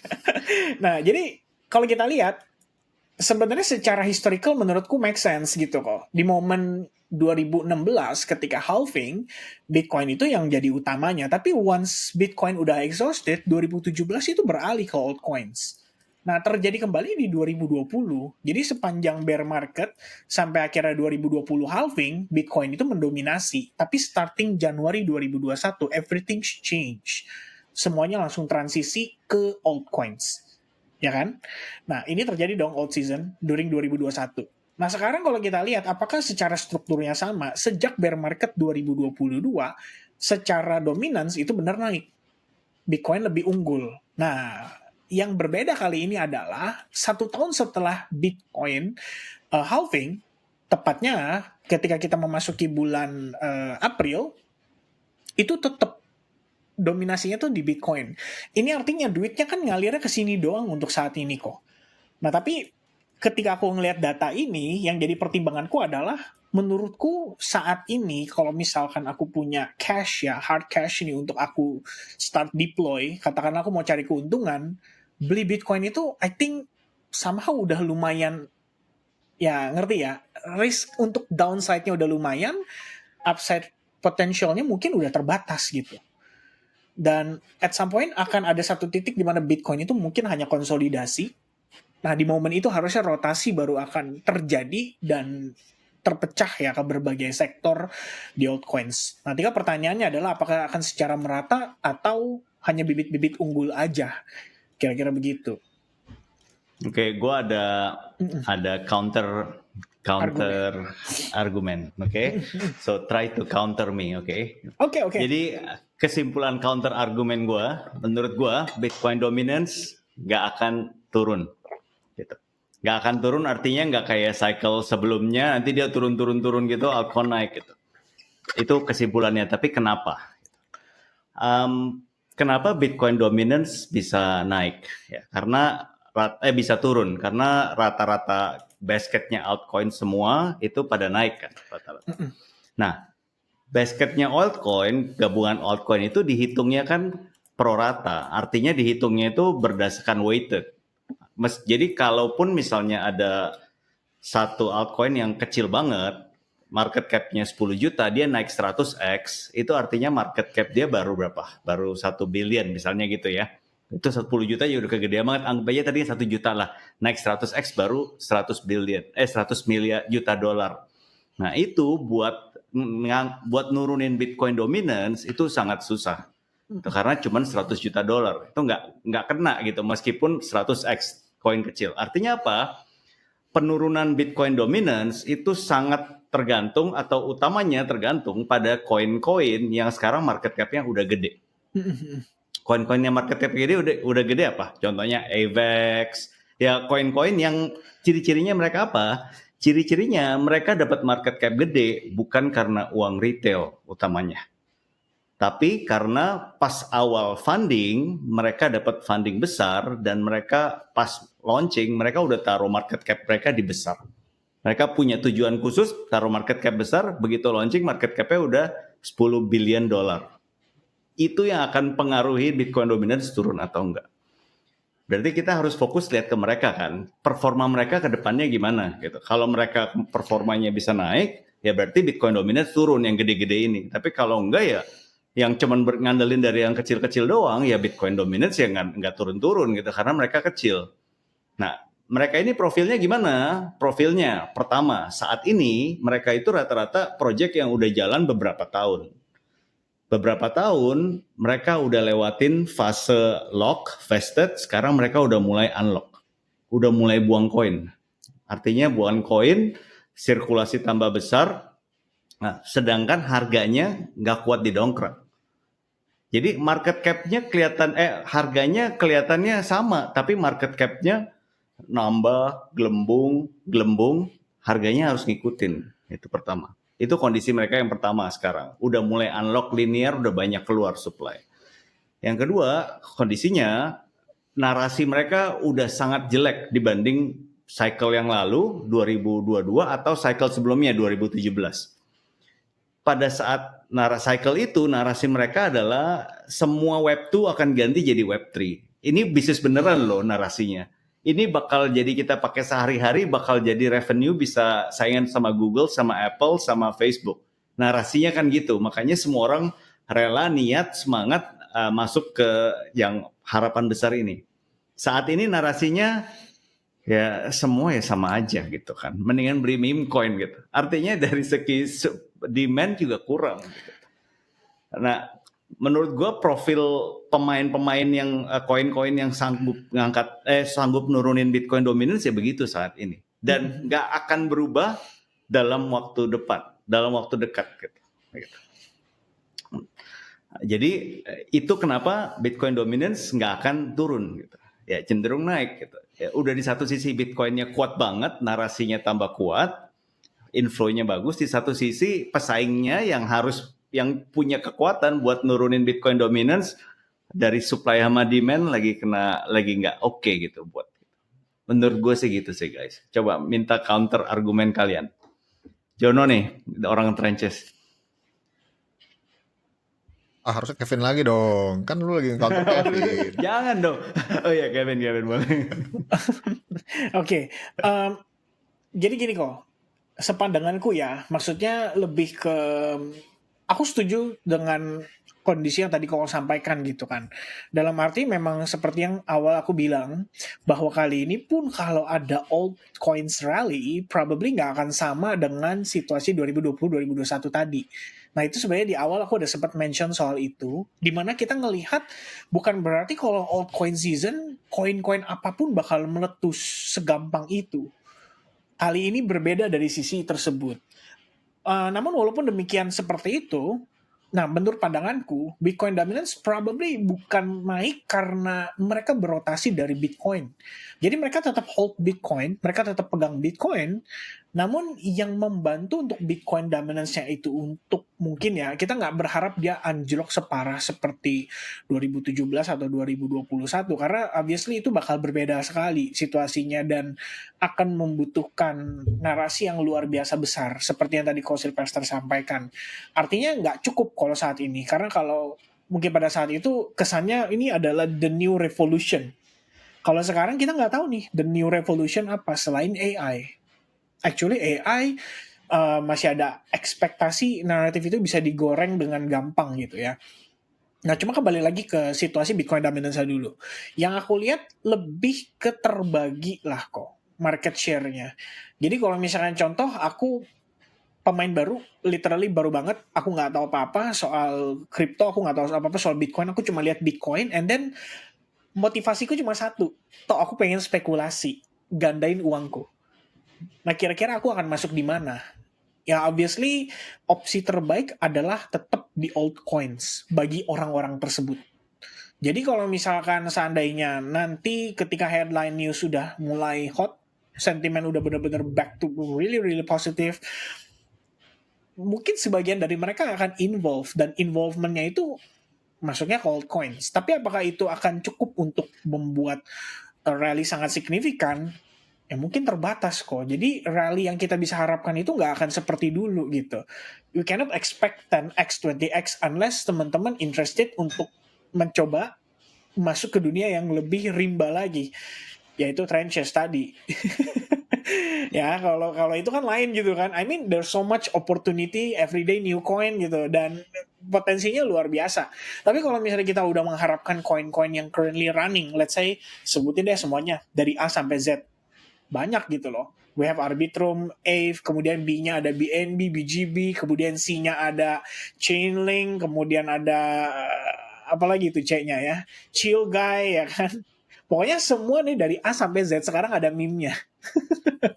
Nah, jadi kalau kita lihat, sebenarnya secara historical menurutku make sense gitu kok. Di momen 2016 ketika halving, Bitcoin itu yang jadi utamanya. Tapi once Bitcoin udah exhausted, 2017 itu beralih ke altcoins. Nah, terjadi kembali di 2020. Jadi sepanjang bear market sampai akhirnya 2020 halving, Bitcoin itu mendominasi. Tapi starting Januari 2021, everything change. Semuanya langsung transisi ke altcoins. Ya kan? Nah, ini terjadi dong alt season during 2021. Nah, sekarang kalau kita lihat apakah secara strukturnya sama, sejak bear market 2022, secara dominance itu benar naik. Bitcoin lebih unggul. Nah, yang berbeda kali ini adalah 1 tahun setelah Bitcoin halving, tepatnya ketika kita memasuki bulan April, itu tetap dominasinya tuh di Bitcoin. Ini artinya duitnya kan ngalirnya ke sini doang untuk saat ini kok. Nah, tapi ketika aku ngelihat data ini, yang jadi pertimbanganku adalah menurutku saat ini kalau misalkan aku punya cash ya, hard cash ini untuk aku start deploy, katakan aku mau cari keuntungan, beli Bitcoin itu I think somehow udah lumayan, ya ngerti ya, risk untuk downside-nya udah lumayan, upside potentialnya mungkin udah terbatas gitu. Dan at some point akan ada satu titik di mana Bitcoin itu mungkin hanya konsolidasi. Nah, di momen itu harusnya rotasi baru akan terjadi dan terpecah ya ke berbagai sektor di altcoins. Nanti kan pertanyaannya adalah apakah akan secara merata atau hanya bibit-bibit unggul aja, kira-kira begitu. Oke, gue ada counter argumen, oke? So try to counter me, oke? Oke. Jadi kesimpulan counter argumen gue, menurut gue Bitcoin dominance nggak akan turun, gitu. Nggak akan turun artinya nggak kayak cycle sebelumnya, nanti dia turun gitu, altcoin naik gitu. Itu kesimpulannya. Tapi kenapa? Kenapa Bitcoin dominance bisa naik? Ya, karena bisa turun karena rata-rata basketnya altcoin semua itu pada naik kan rata-rata. Nah, basketnya altcoin, gabungan altcoin itu dihitungnya kan pro rata, artinya dihitungnya itu berdasarkan weighted. Jadi kalaupun misalnya ada satu altcoin yang kecil banget, market cap-nya 10 juta, dia naik 100x, itu artinya market cap dia baru berapa? Baru 1 billion misalnya gitu ya. Itu 10 juta ya udah kegedean banget, anggap aja tadi 1 juta lah. Naik 100x baru 100 miliar juta dolar. Nah itu buat nurunin Bitcoin dominance itu sangat susah. Karena cuma 100 juta dolar. Itu nggak kena gitu meskipun 100x koin kecil. Artinya apa? Penurunan Bitcoin dominance itu sangat tergantung atau utamanya tergantung pada koin-koin yang sekarang market cap-nya udah gede. Koin-koin yang market cap gede udah gede apa? Contohnya AVAX. Ya koin-koin yang ciri-cirinya mereka apa? Ciri-cirinya mereka dapat market cap gede bukan karena uang retail utamanya. Tapi karena pas awal funding, mereka dapat funding besar dan mereka pas launching, mereka udah taruh market cap mereka di besar. Mereka punya tujuan khusus, taruh market cap besar, begitu launching market cap-nya udah 10 billion dolar. Itu yang akan pengaruhi Bitcoin dominance turun atau enggak. Berarti kita harus fokus lihat ke mereka kan, performa mereka ke depannya gimana gitu. Kalau mereka performanya bisa naik, ya berarti Bitcoin dominance turun yang gede-gede ini. Tapi kalau enggak ya yang cuman ngandelin dari yang kecil-kecil doang, ya Bitcoin dominance ya nggak turun-turun gitu, karena mereka kecil. Nah, mereka ini profilnya gimana? Profilnya, pertama, saat ini mereka itu rata-rata project yang udah jalan beberapa tahun. Beberapa tahun, mereka udah lewatin fase lock, vested, sekarang mereka udah mulai unlock. Udah mulai buang koin. Artinya buang koin, sirkulasi tambah besar, nah, sedangkan harganya nggak kuat didongkrak. Jadi market cap-nya harganya kelihatannya sama, tapi market cap-nya nambah, gelembung, harganya harus ngikutin. Itu pertama. Itu kondisi mereka yang pertama sekarang. Udah mulai unlock linear, udah banyak keluar supply. Yang kedua, kondisinya narasi mereka udah sangat jelek dibanding cycle yang lalu 2022 atau cycle sebelumnya 2017. Pada saat cycle itu, narasi mereka adalah semua Web 2 akan ganti jadi Web 3. Ini bisnis beneran loh narasinya. Ini bakal jadi kita pakai sehari-hari, bakal jadi revenue bisa saingan sama Google, sama Apple, sama Facebook. Narasinya kan gitu. Makanya semua orang rela, niat, semangat masuk ke yang harapan besar ini. Saat ini narasinya ya semua ya sama aja gitu kan. Mendingan beli meme coin gitu. Artinya dari segi demand juga kurang gitu. Nah, menurut gue profil pemain-pemain yang koin-koin yang sanggup nurunin Bitcoin dominance ya begitu saat ini. Dan nggak akan berubah dalam waktu dekat gitu. Jadi itu kenapa Bitcoin dominance nggak akan turun gitu. Ya cenderung naik gitu. Ya, udah di satu sisi Bitcoinnya kuat banget, narasinya tambah kuat, inflow-nya bagus. Di satu sisi pesaingnya yang punya kekuatan buat nurunin Bitcoin dominance dari supply sama demand lagi nggak oke gitu buat. Menurut gue sih gitu sih guys. Coba minta counter argumen kalian. Jono nih, orang trenches. Harusnya Kevin lagi dong. Kan lu lagi counter Kevin. Jangan dong. Oh ya Kevin boleh. Oke. Jadi gini kok. Sepandanganku ya, maksudnya lebih ke aku setuju dengan kondisi yang tadi kau sampaikan gitu kan. Dalam arti memang seperti yang awal aku bilang, bahwa kali ini pun kalau ada altcoins rally, probably nggak akan sama dengan situasi 2020-2021 tadi. Nah itu sebenarnya di awal aku udah sempat mention soal itu, dimana kita ngelihat bukan berarti kalau altcoin season, koin-koin apapun bakal meletus segampang itu. Kali ini berbeda dari sisi tersebut. Namun walaupun demikian seperti itu, nah menurut pandanganku, Bitcoin dominance probably bukan naik karena mereka berotasi dari Bitcoin. Jadi mereka tetap hold Bitcoin, mereka tetap pegang Bitcoin, namun yang membantu untuk Bitcoin dominance-nya itu untuk mungkin ya, kita nggak berharap dia anjlok separah seperti 2017 atau 2021, karena obviously itu bakal berbeda sekali situasinya dan akan membutuhkan narasi yang luar biasa besar, seperti yang tadi Ko Sylvester sampaikan. Artinya nggak cukup kalau saat ini, karena kalau mungkin pada saat itu kesannya ini adalah the new revolution. Kalau sekarang kita nggak tahu nih the new revolution apa selain AI. Actually AI masih ada ekspektasi naratif itu bisa digoreng dengan gampang gitu ya. Nah cuma kembali lagi ke situasi Bitcoin dominance dulu. Yang aku lihat lebih ke terbagi lah kok market share-nya. Jadi kalau misalkan contoh aku pemain baru, literally baru banget, aku nggak tahu apa-apa soal kripto, aku nggak tahu apa-apa soal Bitcoin, aku cuma lihat Bitcoin, and then motivasiku cuma satu, toh aku pengen spekulasi, gandain uangku. Nah kira-kira aku akan masuk di mana? Ya obviously opsi terbaik adalah tetap di altcoins bagi orang-orang tersebut. Jadi kalau misalkan seandainya nanti ketika headline news sudah mulai hot, sentimen udah benar-benar back to really really positive, mungkin sebagian dari mereka akan involve, dan involvementnya itu masuknya ke altcoins. Tapi apakah itu akan cukup untuk membuat rally sangat signifikan? Ya mungkin terbatas kok. Jadi rally yang kita bisa harapkan itu nggak akan seperti dulu gitu. You cannot expect 10x, 20x unless teman-teman interested untuk mencoba masuk ke dunia yang lebih rimba lagi, yaitu trenches tadi. Ya kalau itu kan lain gitu kan. I mean there's so much opportunity everyday new coin gitu, dan potensinya luar biasa. Tapi kalau misalnya kita udah mengharapkan koin-koin yang currently running, let's say sebutin deh semuanya dari A sampai Z, banyak gitu loh. We have Arbitrum, Aave, kemudian B-nya ada BNB, BGB, kemudian C-nya ada Chainlink, kemudian ada apa lagi itu C-nya ya, Chill Guy ya kan. Pokoknya semua nih dari A sampai Z sekarang ada meme-nya.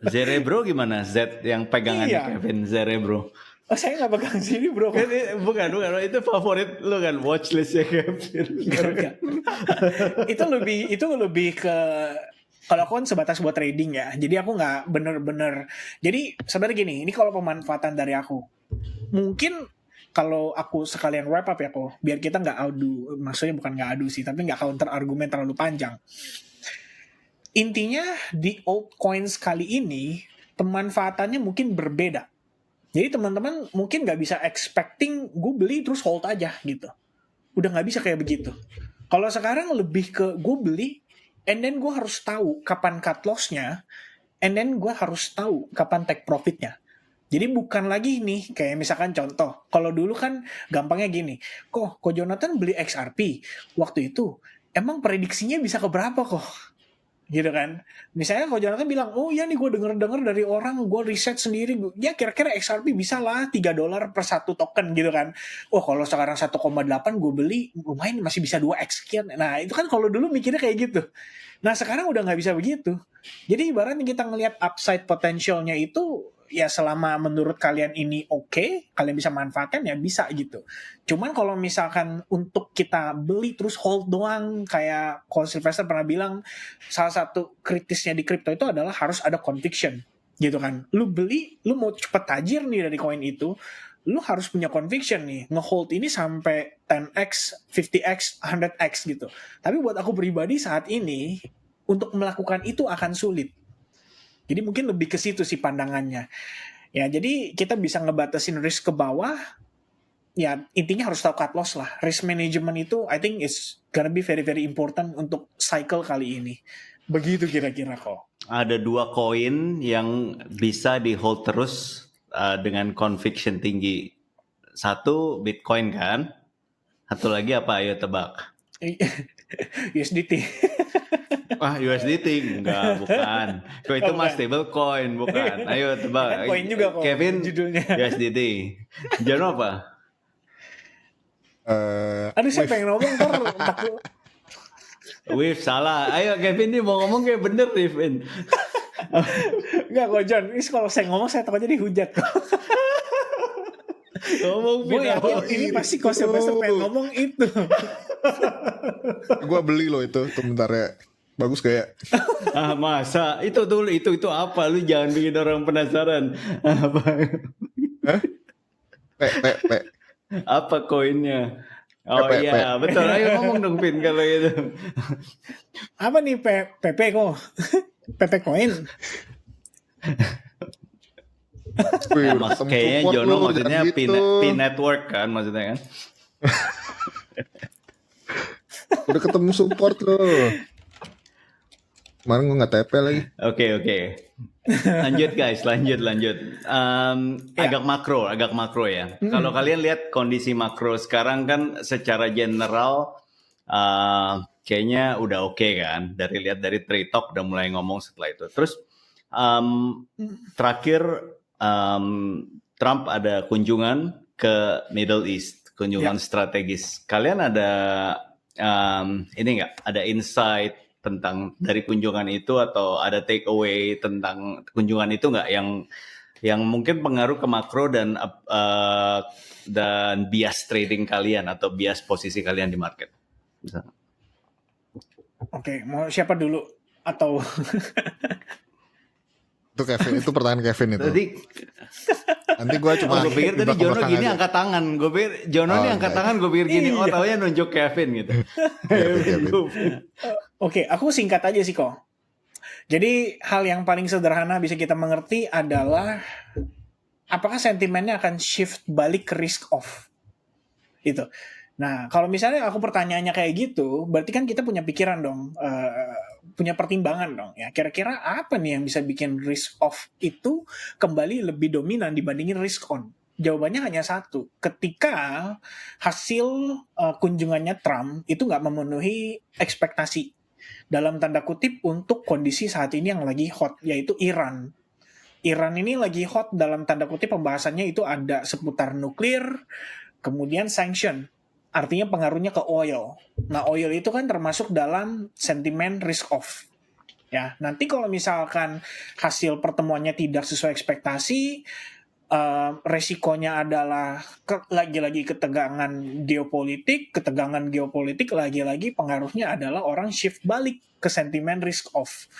Zerebro gimana? Z yang pegangannya Iya. Kevin Zerebro. Oh, saya nggak pegang sini bro. Bukan, itu favorit lu kan, watchlistnya Kevin. itu lebih ke, kalau aku kan sebatas buat trading ya, jadi aku nggak bener-bener. Jadi sebenarnya gini, ini kalau pemanfaatan dari aku, mungkin kalau aku sekalian wrap up ya kok, biar kita nggak adu, maksudnya bukan nggak adu sih, tapi nggak counter argumen terlalu panjang. Intinya di altcoins kali ini pemanfaatannya mungkin berbeda. Jadi teman-teman mungkin nggak bisa expecting gue beli terus hold aja gitu. Udah nggak bisa kayak begitu. Kalau sekarang lebih ke gue beli, and then gue harus tahu kapan cut loss-nya, and then gue harus tahu kapan take profit-nya. Jadi bukan lagi nih, kayak misalkan contoh, kalau dulu kan gampangnya gini, kok Jonathan beli XRP, waktu itu emang prediksinya bisa ke berapa kok? Gitu kan. Misalnya kalau Jonathan bilang, oh ya nih gue denger dari orang, gue riset sendiri, ya kira-kira XRP bisa lah $3 per satu token gitu kan. Oh kalau sekarang 1,8 gue beli, lumayan masih bisa 2x sekian. Nah itu kan kalau dulu mikirnya kayak gitu. Nah sekarang udah gak bisa begitu. Jadi ibaratnya kita ngelihat upside potentialnya itu, ya selama menurut kalian ini oke, kalian bisa manfaatkan ya bisa gitu. Cuman kalau misalkan untuk kita beli terus hold doang, kayak Ko Sylvester pernah bilang, salah satu kritisnya di crypto itu adalah harus ada conviction gitu kan. Lu beli, lu mau cepet tajir nih dari koin itu, lu harus punya conviction nih, ngehold ini sampai 10x, 50x, 100x gitu. Tapi buat aku pribadi saat ini, untuk melakukan itu akan sulit. Jadi mungkin lebih ke situ sih pandangannya. Ya, jadi kita bisa ngebatasin risk ke bawah. Ya, intinya harus tahu cut loss lah. Risk management itu I think is gonna be very very important untuk cycle kali ini. Begitu kira-kira kok. Ada 2 koin yang bisa di hold terus dengan conviction tinggi. satu Bitcoin kan, satu lagi apa? Ayo tebak. USDT. Wah, USDT enggak, bukan. Kok itu mah bukan. stable coin, bukan. Ayo tebak. Kan koin juga kok Kevin judulnya. USDT. Jono apa? Aduh, saya Wave. pengen ngomong ntar takut. Wave salah. Ayo Kevin nih mau ngomong kayak bener Kevin. Enggak kok John, ini kalau saya ngomong saya takutnya dihujat kok. Ngomong Gue yakin ini pasti konsep-konsep pengen ngomong itu. Gue beli loh itu bentar ya. Bagus kayak. Ah masa itu apa? Lu jangan bikin orang penasaran. Apa? Hah? P. Apa koinnya? Oh P. iya betul. Ayo ngomong dong Pin kalau gitu. Apa nih PP kok? PP coin. Wih, Mas, ketemu kayaknya support Jono lu, maksudnya jangan gitu. P network kan maksudnya kan? Udah ketemu support lo. Kemarin gue nggak TP lagi. Oke. Lanjut guys, lanjut. Agak makro ya. Kalau kalian lihat kondisi makro sekarang kan secara general kayaknya udah oke kan. Lihat dari Trade Talk udah mulai ngomong setelah itu. Terus terakhir Trump ada kunjungan ke Middle East, kunjungan strategis. Kalian ada ini nggak? Ada insight tentang dari kunjungan itu atau ada take away tentang kunjungan itu nggak yang mungkin pengaruh ke makro dan bias trading kalian atau bias posisi kalian di market? Oke, mau siapa dulu atau Itu Kevin, itu pertanyaan Kevin itu. Tadi Nanti gue cuma. gue pikir tadi Jono gini aja. angkat tangan. Gue pikir Jono nih angkat tangan. Gue pikir gini. Oh taunya nunjuk Kevin gitu. Kevin. Oke, aku singkat aja sih kok. Jadi hal yang paling sederhana bisa kita mengerti adalah apakah sentimennya akan shift balik ke risk off. Itu. Nah, kalau misalnya aku pertanyaannya kayak gitu, berarti kan kita punya pikiran dong, punya pertimbangan dong. Ya, kira-kira apa nih yang bisa bikin risk off itu kembali lebih dominan dibandingin risk on? Jawabannya hanya satu. Ketika hasil kunjungannya Trump itu nggak memenuhi ekspektasi dalam tanda kutip untuk kondisi saat ini yang lagi hot, yaitu Iran. Iran ini lagi hot dalam tanda kutip pembahasannya itu ada seputar nuklir, kemudian sanction. Artinya pengaruhnya ke oil. Nah, oil itu kan termasuk dalam sentimen risk off. Ya, nanti kalau misalkan hasil pertemuannya tidak sesuai ekspektasi, resikonya adalah lagi-lagi ketegangan geopolitik. Ketegangan geopolitik lagi-lagi pengaruhnya adalah orang shift balik ke sentimen risk off.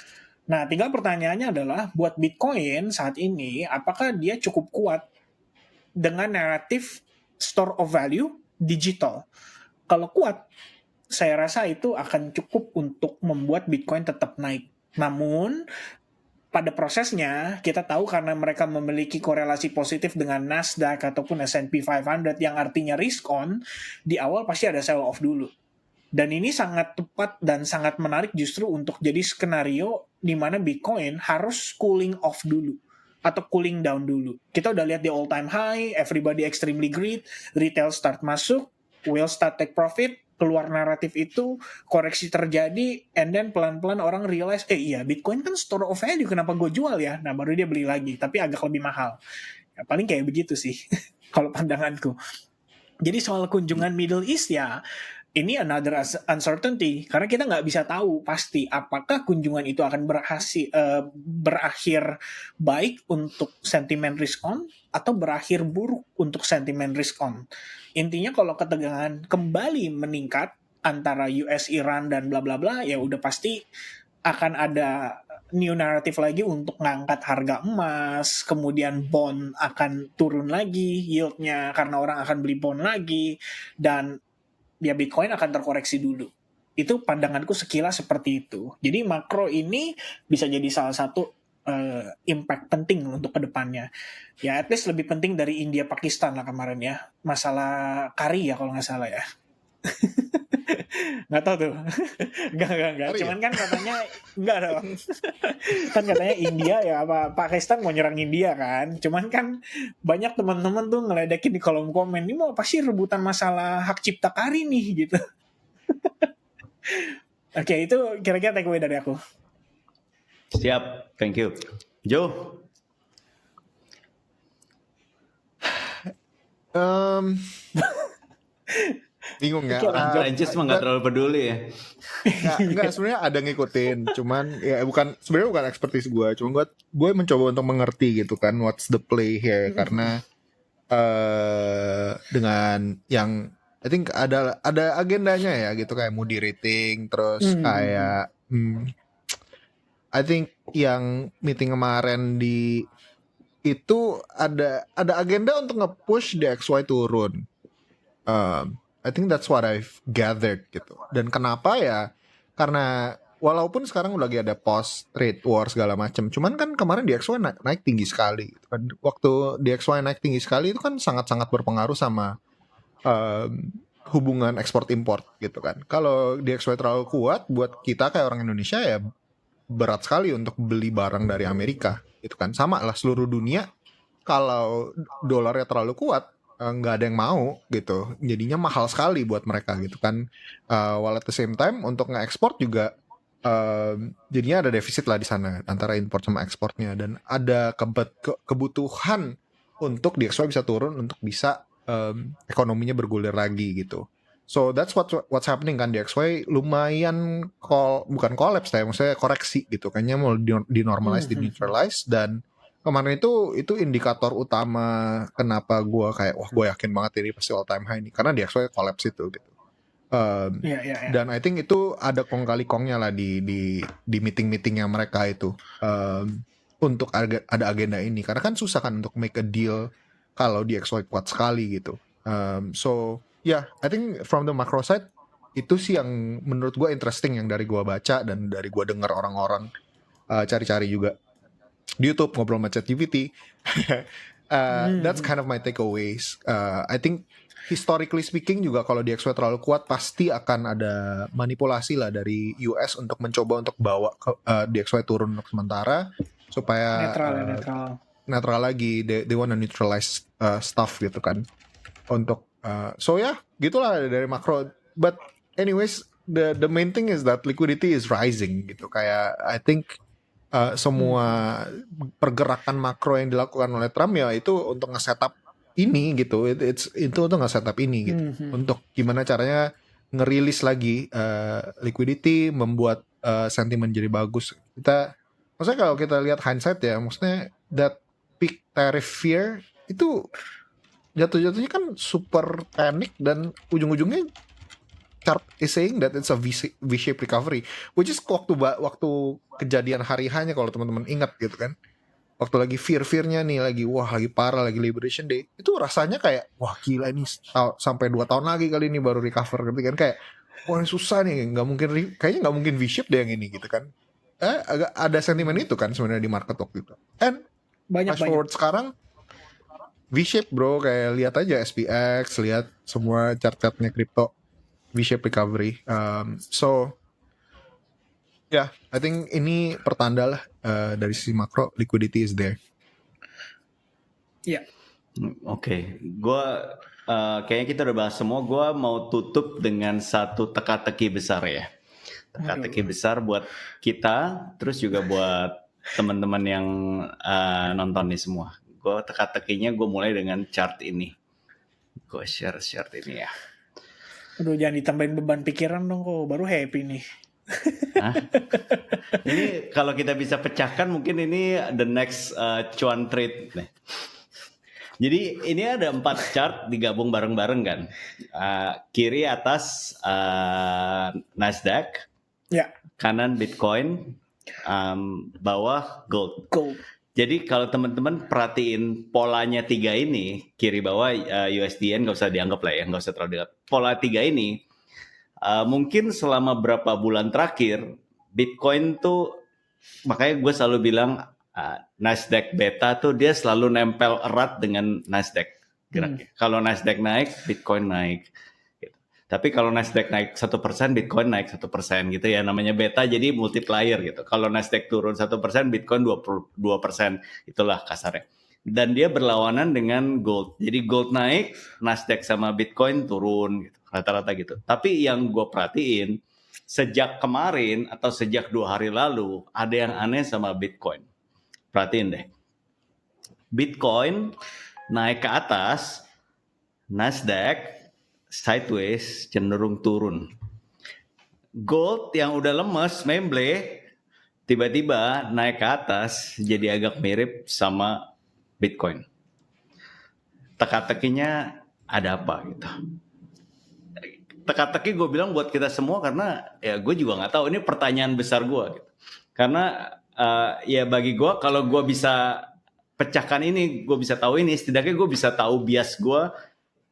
Nah, tinggal pertanyaannya adalah buat Bitcoin saat ini, apakah dia cukup kuat dengan naratif store of value digital? Kalau kuat, saya rasa itu akan cukup untuk membuat Bitcoin tetap naik. Namun, pada prosesnya, kita tahu karena mereka memiliki korelasi positif dengan Nasdaq ataupun S&P 500 yang artinya risk on, di awal pasti ada sell off dulu. Dan ini sangat tepat dan sangat menarik justru untuk jadi skenario di mana Bitcoin harus cooling off dulu atau cooling down dulu. Kita udah lihat di all time high, everybody extremely greed, retail start masuk, whale start take profit, keluar naratif itu, koreksi terjadi, and then pelan-pelan orang realize, iya Bitcoin kan store of value, kenapa gue jual ya? Nah baru dia beli lagi, tapi agak lebih mahal. Ya, paling kayak begitu sih, kalau pandanganku. Jadi soal kunjungan Middle East ya, ini another uncertainty, karena kita nggak bisa tahu pasti apakah kunjungan itu akan berakhir baik untuk sentimen risk on atau berakhir buruk untuk sentimen risk on. Intinya kalau ketegangan kembali meningkat antara US, Iran dan bla bla bla, ya udah pasti akan ada new narrative lagi untuk ngangkat harga emas, kemudian bond akan turun lagi yieldnya karena orang akan beli bond lagi, dan ya Bitcoin akan terkoreksi dulu. Itu pandanganku sekilas seperti itu. Jadi makro ini bisa jadi salah satu impact penting untuk kedepannya. Ya at least lebih penting dari India Pakistan lah kemarin ya. Masalah kari ya kalau nggak salah ya. Nggak tahu tuh. Enggak. Ngeri ya? Cuman kan katanya enggak dong. Kan katanya India ya apa Pakistan mau nyerang India kan. Cuman kan banyak teman-teman tuh ngeledekin di kolom komen, ini mau pasti rebutan masalah hak cipta karya nih gitu. Oke, itu kira-kira takeaway dari aku. Siap, thank you. Joe, Bingung ya. Oke, lanjut. Prancis mah nggak terlalu peduli ya. Enggak, sebenarnya ada ngikutin, cuman ya sebenarnya bukan expertise gue, cuma gue mencoba untuk mengerti gitu kan, what's the play here, karena dengan yang I think ada agendanya ya gitu, kayak Moody rating, terus kayak I think yang meeting kemarin itu ada agenda untuk nge-push DXY turun. I think that's what I've gathered gitu. Dan kenapa ya? Karena walaupun sekarang lagi ada post trade war segala macam, cuman kan kemarin DXY naik tinggi sekali. Gitu kan. Waktu DXY naik tinggi sekali itu kan sangat-sangat berpengaruh sama hubungan ekspor import gitu kan. Kalau DXY terlalu kuat buat kita kayak orang Indonesia ya berat sekali untuk beli barang dari Amerika gitu kan. Sama lah seluruh dunia, kalau dolarnya terlalu kuat nggak ada yang mau gitu, jadinya mahal sekali buat mereka gitu kan. While at the same time untuk nge-export juga jadinya ada defisit lah di sana antara import sama ekspornya, dan ada kebutuhan untuk DXY bisa turun untuk bisa ekonominya bergulir lagi gitu. So that's what's happening kan. DXY lumayan bukan collapse ya, maksudnya koreksi gitu, kayaknya mau dinormalize, di-neutralize, dan kemarin itu indikator utama kenapa gue kayak wah gue yakin banget ini pasti all time high nih, karena DXY collapse itu gitu. Dan I think itu ada kong kali kongnya lah di meeting-meetingnya mereka itu untuk ada agenda ini, karena kan susah kan untuk make a deal kalau DXY kuat sekali gitu. So yeah, I think from the macro side itu sih yang menurut gue interesting, yang dari gue baca dan dari gue dengar orang-orang cari-cari juga di YouTube ngobrol sama ChatGPT. That's kind of my takeaways. I think historically speaking juga kalau DXY terlalu kuat pasti akan ada manipulasi lah dari US untuk mencoba untuk bawa DXY turun untuk sementara supaya netral lagi. They wanna neutralize stuff gitu kan. Untuk so ya gitulah dari makro. But anyways, the main thing is that liquidity is rising gitu. Kayak I think semua pergerakan makro yang dilakukan oleh Trump ya itu untuk nge-setup ini gitu. Itu untuk nge-setup ini gitu. Untuk gimana caranya ngerilis lagi liquidity, membuat sentimen jadi bagus. Maksudnya kalau kita lihat hindsight ya, maksudnya that peak tariff fear itu jatuh-jatuhnya kan super panic, dan ujung-ujungnya chart is saying that it's a V-shaped recovery, which is waktu kejadian hari hanya kalau teman-teman ingat gitu kan, waktu lagi fear-fearnya nih, lagi parah, lagi Liberation Day, itu rasanya kayak wah gila ini sampai 2 tahun lagi kali ini baru recover gitu kan, kayak wah susah nih, kayaknya nggak mungkin V-shape deh yang ini gitu kan. Agak ada sentimen itu kan sebenarnya di market waktu itu. And fast forward sekarang V-shape bro, kayak lihat aja SPX, lihat semua chart-chartnya kripto V-shape recovery. So yeah, I think ini pertanda lah dari sisi makro, liquidity is there. Iya. Oke. Gua kayaknya kita udah bahas semua. Gua mau tutup dengan satu teka-teki besar ya. Teka-teki besar buat kita, terus juga buat teman-teman yang nonton nih semua. Gue teka-tekinya gue mulai dengan chart ini. Gue share chart ini ya. Aduh, jangan ditambahin beban pikiran dong kok, baru happy nih. Hah? Ini kalau kita bisa pecahkan mungkin ini the next cuan trade nih. Jadi ini ada 4 chart digabung bareng-bareng kan. Kiri atas Nasdaq, ya. Kanan Bitcoin, bawah gold. Jadi kalau teman-teman perhatiin polanya 3 ini, kiri bawah USDN nggak usah dianggap lah ya, nggak usah terlalu dianggap. Pola 3 ini, mungkin selama berapa bulan terakhir, Bitcoin tuh, makanya gue selalu bilang Nasdaq beta tuh dia selalu nempel erat dengan Nasdaq geraknya. Kalau Nasdaq naik, Bitcoin naik. Tapi kalau Nasdaq naik 1%, Bitcoin naik 1% gitu ya. Namanya beta jadi multiplier gitu. Kalau Nasdaq turun 1%, Bitcoin 22%. Itulah kasarnya. Dan dia berlawanan dengan gold. Jadi gold naik, Nasdaq sama Bitcoin turun gitu. Rata-rata gitu. Tapi yang gue perhatiin, sejak kemarin atau sejak 2 hari lalu, ada yang aneh sama Bitcoin. Perhatiin deh. Bitcoin naik ke atas, Nasdaq sideways, cenderung turun. Gold yang udah lemes, memble, tiba-tiba naik ke atas, jadi agak mirip sama Bitcoin. Teka-tekinya ada apa gitu. Teka-teki gue bilang buat kita semua karena ya gue juga nggak tahu, ini pertanyaan besar gue gitu. Karena ya bagi gue kalau gue bisa pecahkan ini, gue bisa tahu ini, setidaknya gue bisa tahu bias gue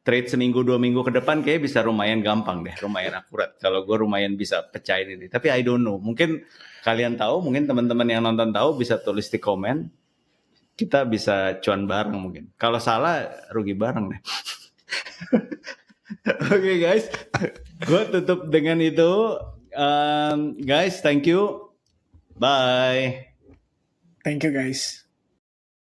trade seminggu 2 minggu ke depan kayak bisa lumayan gampang deh, lumayan akurat. Kalau gue lumayan bisa pecahin ini. Tapi I don't know, mungkin kalian tahu, mungkin teman-teman yang nonton tahu bisa tulis di komen. Kita bisa cuan bareng mungkin. Kalau salah rugi bareng deh. Oke guys, gue tutup dengan itu. Guys, thank you. Bye. Thank you guys.